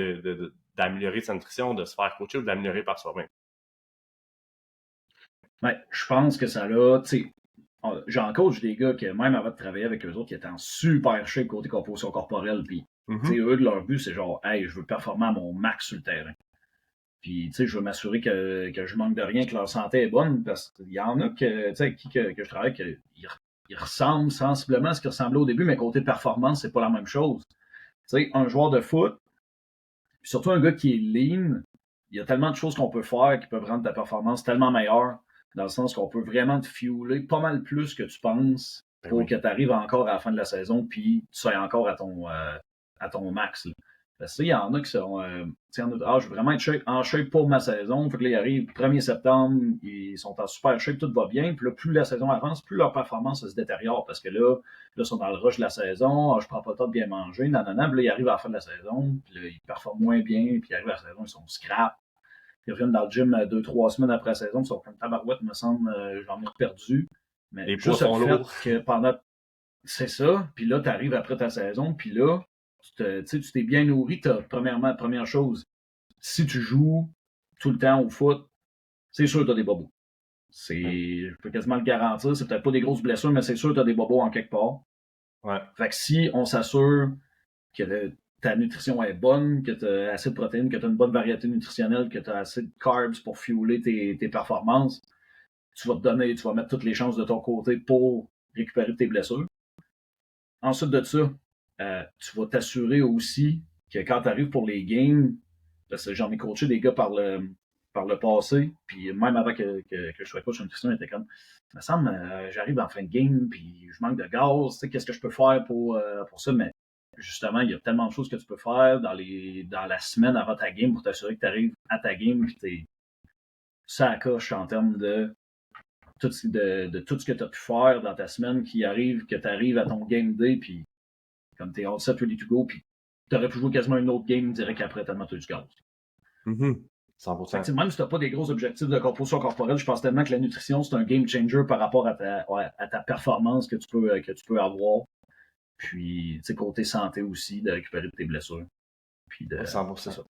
d'améliorer sa nutrition, de se faire coacher ou d'améliorer par soi-même? Ouais, je pense que ça l'a, tu sais, j'en coach des gars qui, même avant de travailler avec eux autres, qui étaient en super shape côté composition corporelle, puis, tu sais, eux, de leur but, c'est genre, hey, je veux performer à mon max sur le terrain. Puis, tu sais, je veux m'assurer que je manque de rien, que leur santé est bonne, parce qu'il y en a que, tu sais, que je travaille, ils ressemblent sensiblement à ce qu'ils ressemblaient au début, mais côté performance, c'est pas la même chose. Tu sais, un joueur de foot, surtout un gars qui est lean, il y a tellement de choses qu'on peut faire qui peuvent rendre ta performance tellement meilleure, dans le sens qu'on peut vraiment te fueler pas mal plus que tu penses pour que tu arrives encore à la fin de la saison puis tu sois encore à ton max. Là. Parce que il y en a qui sont je veux vraiment être en shape pour ma saison. Fait que là, ils arrivent 1er septembre, ils sont en super shape, tout va bien. Puis là, plus la saison avance, plus leur performance se détériore. Parce que là, ils sont dans le rush de la saison, je prends pas le temps de bien manger, nanana. Puis là, ils arrivent à la fin de la saison, puis là, ils performent moins bien, puis ils arrivent à la saison, ils sont scrap. Ils reviennent dans le gym 2-3 semaines après la saison, ils sont comme tabarouette, me semble, j'en ai perdu. Mais Les juste le fait lourds. que pendant. C'est ça, puis là, tu arrives après ta saison, puis là, tu t'es bien nourri, première chose, si tu joues tout le temps au foot, c'est sûr que tu as des bobos. Je peux quasiment le garantir, c'est peut-être pas des grosses blessures, mais c'est sûr que tu as des bobos en quelque part. Ouais. Fait que si on s'assure que ta nutrition est bonne, que tu as assez de protéines, que tu as une bonne variété nutritionnelle, que tu as assez de carbs pour fueler tes performances, tu vas mettre toutes les chances de ton côté pour récupérer tes blessures. Ensuite de ça, tu vas t'assurer aussi que quand tu arrives pour les games, parce que j'en ai coaché des gars par le passé, puis même avant que je sois coach en nutrition, il était comme, il me semble, j'arrive en fin de game, puis je manque de gaz, tu sais, qu'est-ce que je peux faire pour ça, mais justement, il y a tellement de choses que tu peux faire dans la semaine avant ta game pour t'assurer que tu arrives à ta game, puis t'es ça à coche en termes de tout ce que tu as pu faire dans ta semaine qui arrive, que tu arrives à ton game day, puis comme t'es all set, ready to go, puis t'aurais pu jouer quasiment une autre game direct après tellement t'as du gaz. 100%. Même si t'as pas des gros objectifs de composition corporelle, je pense tellement que la nutrition, c'est un game changer par rapport à ta performance que tu peux avoir. Puis, côté santé aussi, de récupérer tes blessures. Puis 100%. C'est ça.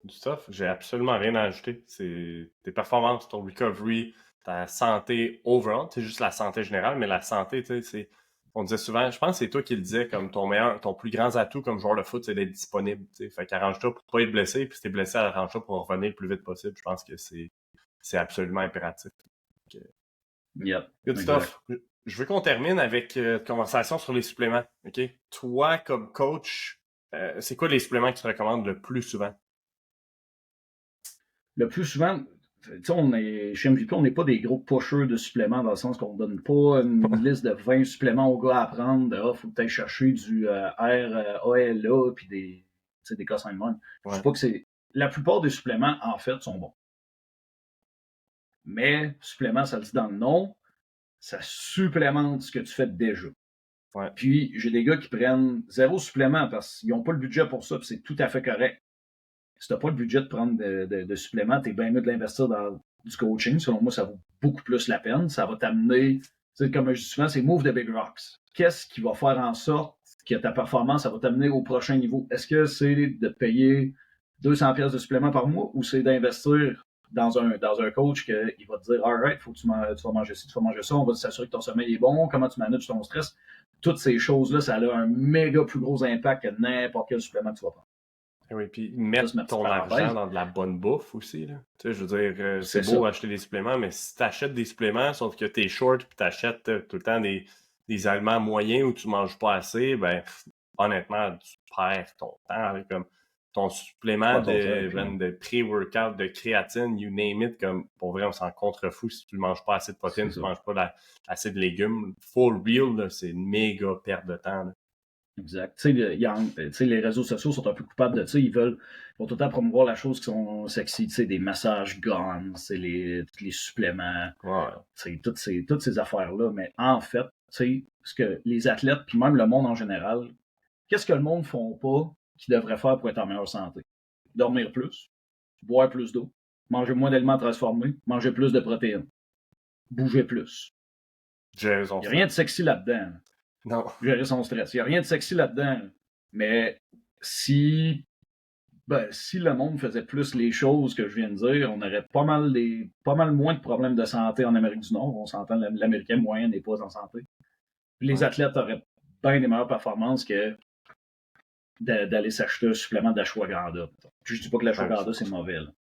Du stuff, j'ai absolument rien à ajouter. C'est tes performances, ton recovery, ta santé overall, c'est juste la santé générale, mais la santé, tu sais, on disait souvent, je pense que c'est toi qui le disais, comme ton plus grand atout comme joueur de foot, c'est d'être disponible, tu sais. Fait qu'arrange-toi pour pas être blessé, puis si t'es blessé, arrange-toi pour revenir le plus vite possible. Je pense que c'est absolument impératif. Yep. Good stuff. Je veux qu'on termine avec une conversation sur les suppléments. OK? Toi, comme coach, c'est quoi les suppléments que tu recommandes le plus souvent? Le plus souvent, chez MVP, on n'est pas des gros pushers de suppléments dans le sens qu'on ne donne pas une liste de 20 suppléments aux gars à prendre. Faut que tu ailles chercher du RALA puis des cossins de même. Je sais pas que c'est. La plupart des suppléments, en fait, sont bons. Mais, supplément, ça le dit dans le nom, ça supplémente ce que tu fais déjà. Ouais. Puis, j'ai des gars qui prennent 0 supplément parce qu'ils n'ont pas le budget pour ça, puis c'est tout à fait correct. Si tu n'as pas le budget de prendre de suppléments, tu es bien mieux de l'investir dans du coaching. Selon moi, ça vaut beaucoup plus la peine. Ça va t'amener, comme je dis souvent, c'est move the big rocks. Qu'est-ce qui va faire en sorte que ta performance, ça va t'amener au prochain niveau? Est-ce que c'est de te payer 200 pièces de supplément par mois ou c'est d'investir dans un coach qui va te dire, all right, faut que tu vas manger ci, tu vas manger ça, on va s'assurer que ton sommeil est bon, comment tu manages ton stress. Toutes ces choses-là, ça a un méga plus gros impact que n'importe quel supplément que tu vas prendre. Oui, puis mettre ton argent dans de la bonne bouffe aussi. Là. Tu sais, je veux dire, c'est beau acheter des suppléments, mais si tu achètes des suppléments, sauf que tu es short et tu achètes tout le temps des aliments moyens où tu ne manges pas assez, ben honnêtement, tu perds ton temps. Comme ton supplément de pré-workout, de créatine, you name it, comme pour vrai, on s'en contrefout si tu ne manges pas assez de protéines, tu ne manges pas assez de légumes. For real, là, c'est une méga perte de temps. Là. Exact. Les réseaux sociaux sont un peu coupables de ça. Ils vont tout le temps promouvoir la chose qui sont sexy, des massages guns, tous les suppléments, toutes ces affaires-là. Mais en fait, ce que les athlètes, puis même le monde en général, qu'est-ce que le monde ne font pas qu'ils devraient faire pour être en meilleure santé? dormir plus, boire plus d'eau, manger moins d'aliments transformés, manger plus de protéines, bouger plus. Gérer Il n'y a rien de sexy là-dedans. Non. Gérer son stress. Il n'y a rien de sexy là-dedans. Mais si le monde faisait plus les choses que je viens de dire, on aurait pas mal moins de problèmes de santé en Amérique du Nord. On s'entend, l'Américain moyen n'est pas en santé. Les athlètes auraient bien des meilleures performances que d'aller s'acheter un supplément d'ashwagandha. Puis je dis pas que l'ashwagandha, c'est mauvais. Là.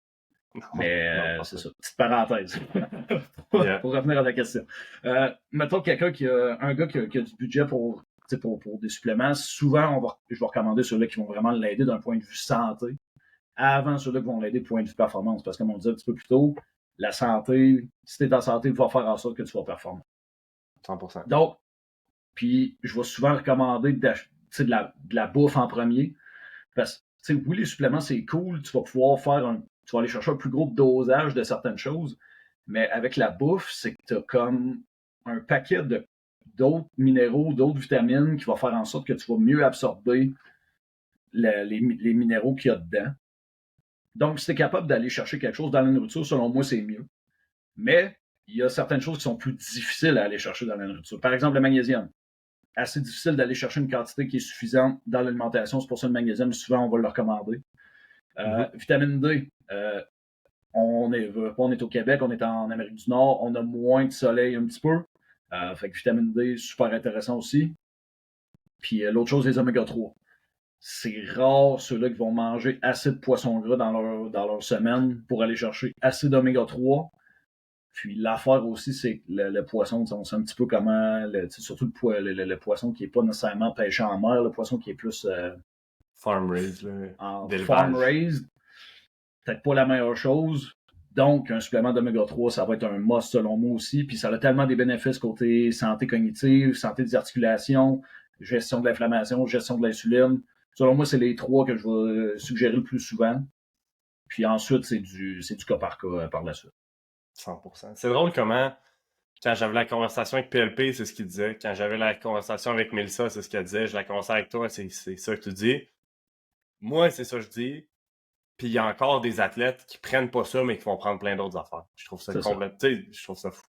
Non, Mais non, c'est ça. Petite parenthèse. Yeah. Pour revenir à ta question. Mettons quelqu'un qui a un gars qui a du budget pour des suppléments, souvent je vais recommander ceux-là qui vont vraiment l'aider d'un point de vue santé avant ceux-là qui vont l'aider du point de vue performance. Parce que comme on disait un petit peu plus tôt, la santé, si tu es en santé, il va faire en sorte que tu vas performer. 100%. Donc, puis je vais souvent recommander de la bouffe en premier. Parce que oui, les suppléments, c'est cool, tu vas pouvoir tu vas aller chercher un plus gros dosage de certaines choses, mais avec la bouffe, c'est que tu as comme un paquet d'autres minéraux, d'autres vitamines qui va faire en sorte que tu vas mieux absorber les minéraux qu'il y a dedans. Donc, si tu es capable d'aller chercher quelque chose dans la nourriture, selon moi, c'est mieux. Mais il y a certaines choses qui sont plus difficiles à aller chercher dans la nourriture. Par exemple, le magnésium. Assez difficile d'aller chercher une quantité qui est suffisante dans l'alimentation. C'est pour ça que le magnésium, souvent, on va le recommander. Vitamine D. On est au Québec, on est en Amérique du Nord, on a moins de soleil un petit peu. Fait que vitamine D, super intéressant aussi. Puis l'autre chose, les oméga 3. C'est rare ceux-là qui vont manger assez de poissons gras dans leur semaine pour aller chercher assez d'oméga 3. Puis l'affaire aussi, c'est que le poisson, on sait un petit peu comment, surtout le poisson qui n'est pas nécessairement pêché en mer, le poisson qui est plus farm-raised, farm-raised, peut-être pas la meilleure chose. Donc, un supplément d'oméga 3, ça va être un must selon moi aussi. Puis ça a tellement des bénéfices côté santé cognitive, santé des articulations, gestion de l'inflammation, gestion de l'insuline. Selon moi, c'est les trois que je vais suggérer le plus souvent. Puis ensuite, c'est du cas par cas par la suite. 100%. C'est drôle comment, quand j'avais la conversation avec PLP, c'est ce qu'il disait. Quand j'avais la conversation avec Melissa, c'est ce qu'elle disait. Je la conversation avec toi, c'est ça que tu dis. Moi, c'est ça que je dis. Puis il y a encore des athlètes qui prennent pas ça, mais qui vont prendre plein d'autres affaires. Je trouve ça complètement... Tu sais, je trouve ça fou.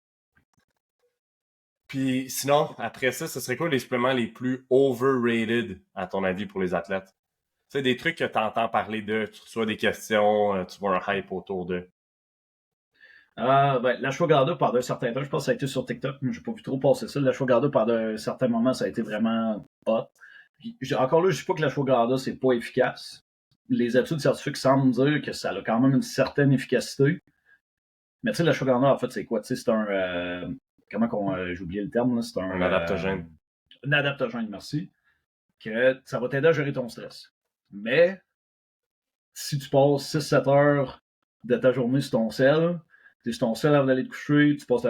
Puis sinon, après ça, ce serait quoi les suppléments les plus overrated, à ton avis, pour les athlètes? Tu sais, des trucs que tu entends parler de, tu reçois des questions, tu vois un hype autour d'eux. L'ashwagandha, pendant un certain temps, je pense que ça a été sur TikTok, mais j'ai pas vu trop passer ça. L'ashwagandha, pendant un certain moment, ça a été vraiment hot. Encore là, je dis pas que l'ashwagandha, c'est pas efficace. Les études scientifiques semblent dire que ça a quand même une certaine efficacité. Mais tu sais, l'ashwagandha, en fait, c'est quoi? Tu sais, c'est un... j'ai oublié le terme, là. C'est un adaptogène. Un adaptogène, merci. Que ça va t'aider à gérer ton stress. Mais, si tu passes 6-7 heures de ta journée sur ton sel, tu es sur ton sel avant d'aller te coucher, tu passes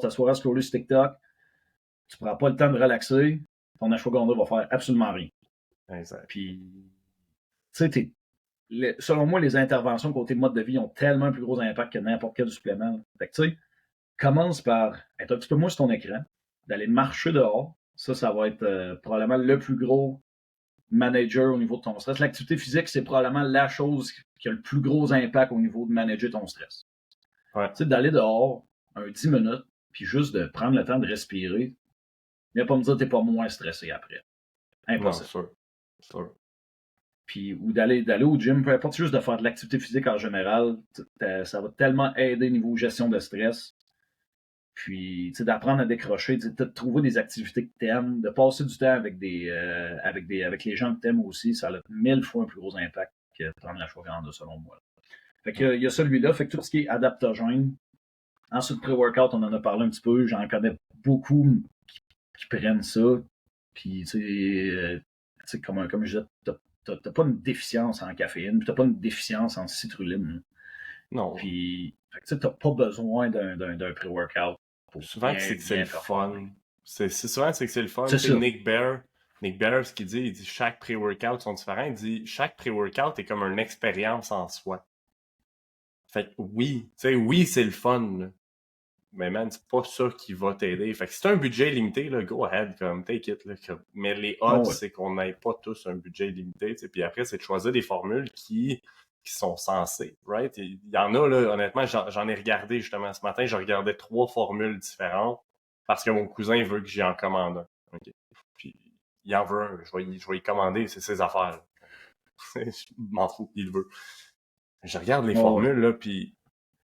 ta soirée à scroller sur TikTok, tu prends pas le temps de relaxer, ton ashwagandha va faire absolument rien. Exact. Puis, tu sais, selon moi, les interventions côté mode de vie ont tellement un plus gros impact que n'importe quel supplément. Fait que, tu sais, commence par être un petit peu moins sur ton écran, d'aller marcher dehors. Ça va être probablement le plus gros manager au niveau de ton stress. L'activité physique, c'est probablement la chose qui a le plus gros impact au niveau de manager ton stress. Ouais. Tu sais, d'aller dehors, 10 minutes, puis juste de prendre le temps de respirer. Viens pas me dire que t'es pas moins stressé après. Impossible. Non, sûr. Puis, ou d'aller au gym, peu importe, juste de faire de l'activité physique en général, ça va tellement aider niveau gestion de stress. Puis, tu sais, d'apprendre à décrocher, de trouver des activités que t'aimes, de passer du temps avec avec les gens que t'aimes aussi, ça a 1000 fois un plus gros impact que de prendre l'ashwagandha, selon moi. Fait que, il y a celui-là, fait que tout ce qui est adaptogène. Ensuite, pré-workout, on en a parlé un petit peu, j'en connais beaucoup qui prennent ça. Puis, tu sais, comme je disais, t'as pas une déficience en caféine, puis t'as pas une déficience en citrulline. Non. Puis, tu sais, t'as pas besoin d'un pré-workout. Souvent, c'est que c'est le fun. Souvent, c'est que c'est le fun. C'est ça. Nick Bear, ce qu'il dit, il dit chaque pré-workout sont différents. Il dit chaque pré-workout est comme une expérience en soi. Fait que oui, tu sais, oui, c'est le fun, là. Mais man, c'est pas ça qui va t'aider. Fait que si t'as un budget limité, là, go ahead, comme take it. Là, mais les odds, c'est qu'on n'ait pas tous un budget limité. Puis après, c'est de choisir des formules qui qui sont censés, right? Il y en a, là, honnêtement, j'en ai regardé justement ce matin, je regardais 3 formules différentes parce que mon cousin veut que j'y en commande un. Okay. Puis il en veut un, je vais y commander, c'est ses affaires. Je m'en fous, il le veut. Je regarde les formules, là, puis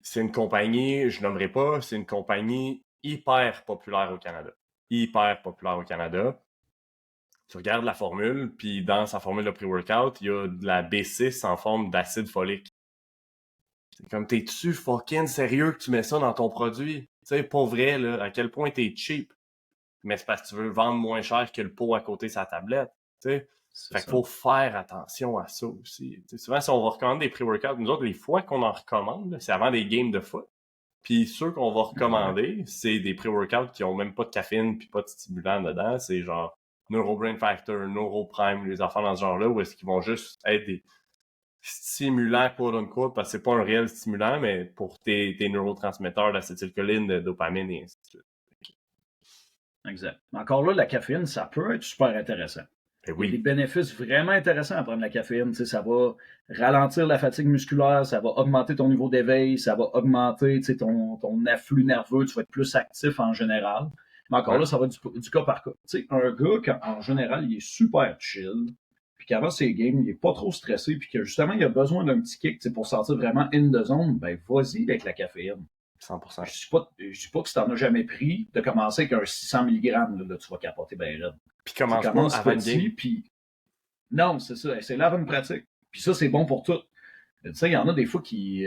c'est une compagnie, je nommerai pas, c'est une compagnie hyper populaire au Canada. Hyper populaire au Canada. Tu regardes la formule, puis dans sa formule de pré-workout, il y a de la B6 en forme d'acide folique. C'est comme, t'es-tu fucking sérieux que tu mets ça dans ton produit? Tu sais, pas vrai, là, à quel point t'es cheap. Mais c'est parce que tu veux le vendre moins cher que le pot à côté de sa tablette, tu sais. Fait qu'il faut faire attention à ça aussi. T'sais, souvent, si on va recommander des pré-workouts, nous autres, les fois qu'on en recommande, là, c'est avant des games de foot. Puis ceux qu'on va recommander, c'est des pré-workouts qui ont même pas de caféine puis pas de stimulant dedans. C'est genre NeuroBrain Factor, NeuroPrime, les affaires dans ce genre-là, où est-ce qu'ils vont juste être des stimulants, quote-unquote, parce que c'est pas un réel stimulant, mais pour tes neurotransmetteurs d'acétylcholine, de dopamine et ainsi de suite. Exact. Encore là, la caféine, ça peut être super intéressant. Et oui. Il y a des bénéfices vraiment intéressants à prendre la caféine. T'sais, ça va ralentir la fatigue musculaire, ça va augmenter ton niveau d'éveil, ça va augmenter ton afflux nerveux, tu vas être plus actif en général. Mais encore là, ça va du cas par cas. T'sais, un gars, en général, il est super chill, puis qu'avant ses games, il est pas trop stressé, puis que justement, il a besoin d'un petit kick pour sortir vraiment in the zone, ben vas-y avec la caféine. 100%. Je dis pas que si t'en as jamais pris, de commencer avec un 600 mg, là, tu vas capoter bien raide. Puis commence pas avant le game. Puis... Non, c'est ça. C'est là une pratique. Puis ça, c'est bon pour tout. Tu sais, il y en a des fois qui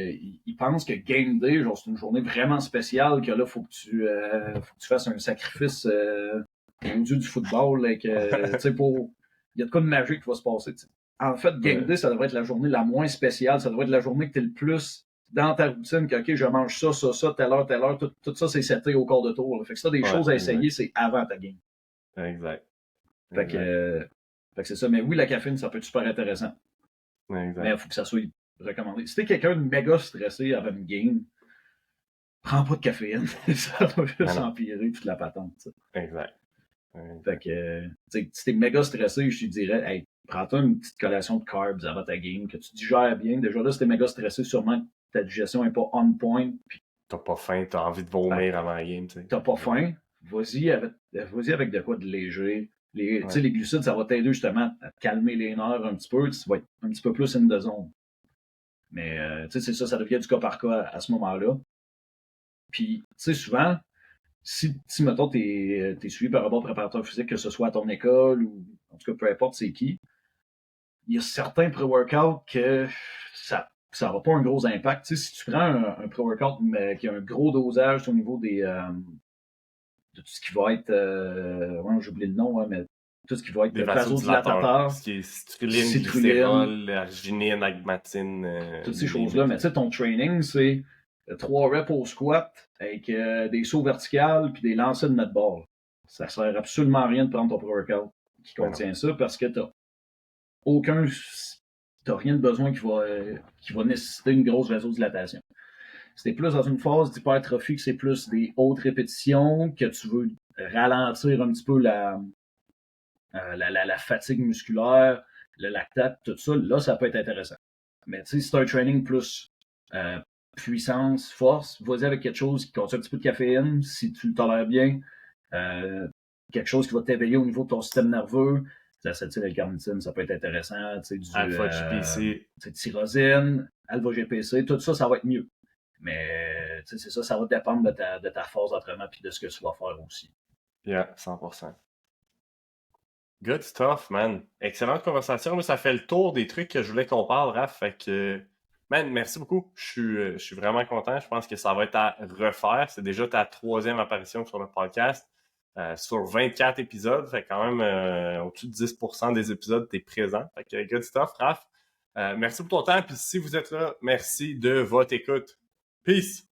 ils pensent que game day, genre, c'est une journée vraiment spéciale, que là, faut que tu fasses un sacrifice au dieu du football. Tu sais, pour... Il y a de quoi de magique qui va se passer. T'sais. En fait, game day, ça devrait être la journée la moins spéciale. Ça devrait être la journée que tu es le plus dans ta routine, que, OK, je mange ça, telle heure, tout ça, c'est seté au corps de tour. Là. Fait que ça, des choses à essayer, c'est avant ta game. Exact. Fait que c'est ça. Mais oui, la caféine, ça peut être super intéressant. Exact. Mais il faut que ça soit recommandé. Si t'es quelqu'un de méga stressé avant une game, prends pas de caféine. Ça va juste empirer toute la patente. Ça. Exact. Fait que, si t'es méga stressé, je te dirais, hey, prends-toi une petite collation de carbs avant ta game, que tu digères bien. Déjà là, si t'es méga stressé, sûrement que ta digestion n'est pas on point. Puis t'as pas faim, t'as envie de vomir avant la game. T'sais. T'as pas faim, vas-y avec de quoi de léger. Les glucides, ça va t'aider justement à calmer les nerfs un petit peu. Tu vas être un petit peu plus in the zone. Mais c'est ça devient du cas par cas à ce moment-là. Puis, souvent, si mettons, t'es suivi par un bon préparateur physique, que ce soit à ton école ou en tout cas, peu importe c'est qui, il y a certains pré-workouts que ça n'aura pas un gros impact. Si tu prends un pré-workout mais qui a un gros dosage au niveau des de tout ce qui va être j'oublie le nom, mais tout ce qui va être vasodilatateurs, ce qui est citrulline, glycérol, arginine, agmatine. Toutes ces choses-là. Mais tu sais, ton training, c'est 3 reps au squat avec des sauts verticales puis des lancers de netball. Ça sert absolument à rien de prendre ton pré-workout qui contient ça parce que t'as rien de besoin qui va nécessiter une grosse vasodilatation. Si t'es plus dans une phase d'hypertrophie, que c'est plus des hautes répétitions, que tu veux ralentir un petit peu la fatigue musculaire, le lactate, tout ça, là, ça peut être intéressant. Mais tu sais, si c'est un training plus puissance, force, vas-y avec quelque chose qui contient un petit peu de caféine, si tu le tolères bien, quelque chose qui va t'éveiller au niveau de ton système nerveux, l'acétyl-L-carnitine, ça peut être intéressant, tu sais, du alpha-GPC, tyrosine, alpha-GPC, tout ça, ça va être mieux. Mais c'est ça, ça va dépendre de ta phase d'entraînement et de ce que tu vas faire aussi. Yeah, 100%. Good stuff, man. Excellente conversation. Mais ça fait le tour des trucs que je voulais qu'on parle, Raph. Fait que, man, merci beaucoup. Je suis vraiment content. Je pense que ça va être à refaire. C'est déjà ta 3e apparition sur le podcast. Sur 24 épisodes. Fait quand même, au-dessus de 10% des épisodes, t'es présent. Fait que, good stuff, Raph. Merci pour ton temps. Puis si vous êtes là, merci de votre écoute. Peace!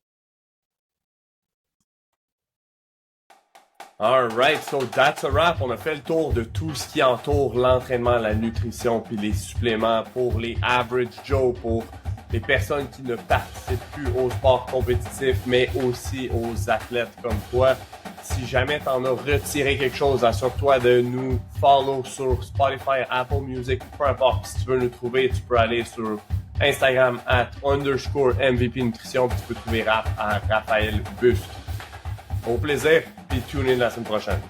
Alright, so that's a wrap. On a fait le tour de tout ce qui entoure l'entraînement, la nutrition, puis les suppléments pour les average Joe, pour les personnes qui ne participent plus au sport compétitif, mais aussi aux athlètes comme toi. Si jamais tu en as retiré quelque chose, assure-toi de nous follow sur Spotify, Apple Music, peu importe. Si tu veux nous trouver, tu peux aller sur Instagram @_MVP Nutrition, puis tu peux trouver Raph à Raphaël Buste. Au plaisir, puis tune in la semaine prochaine.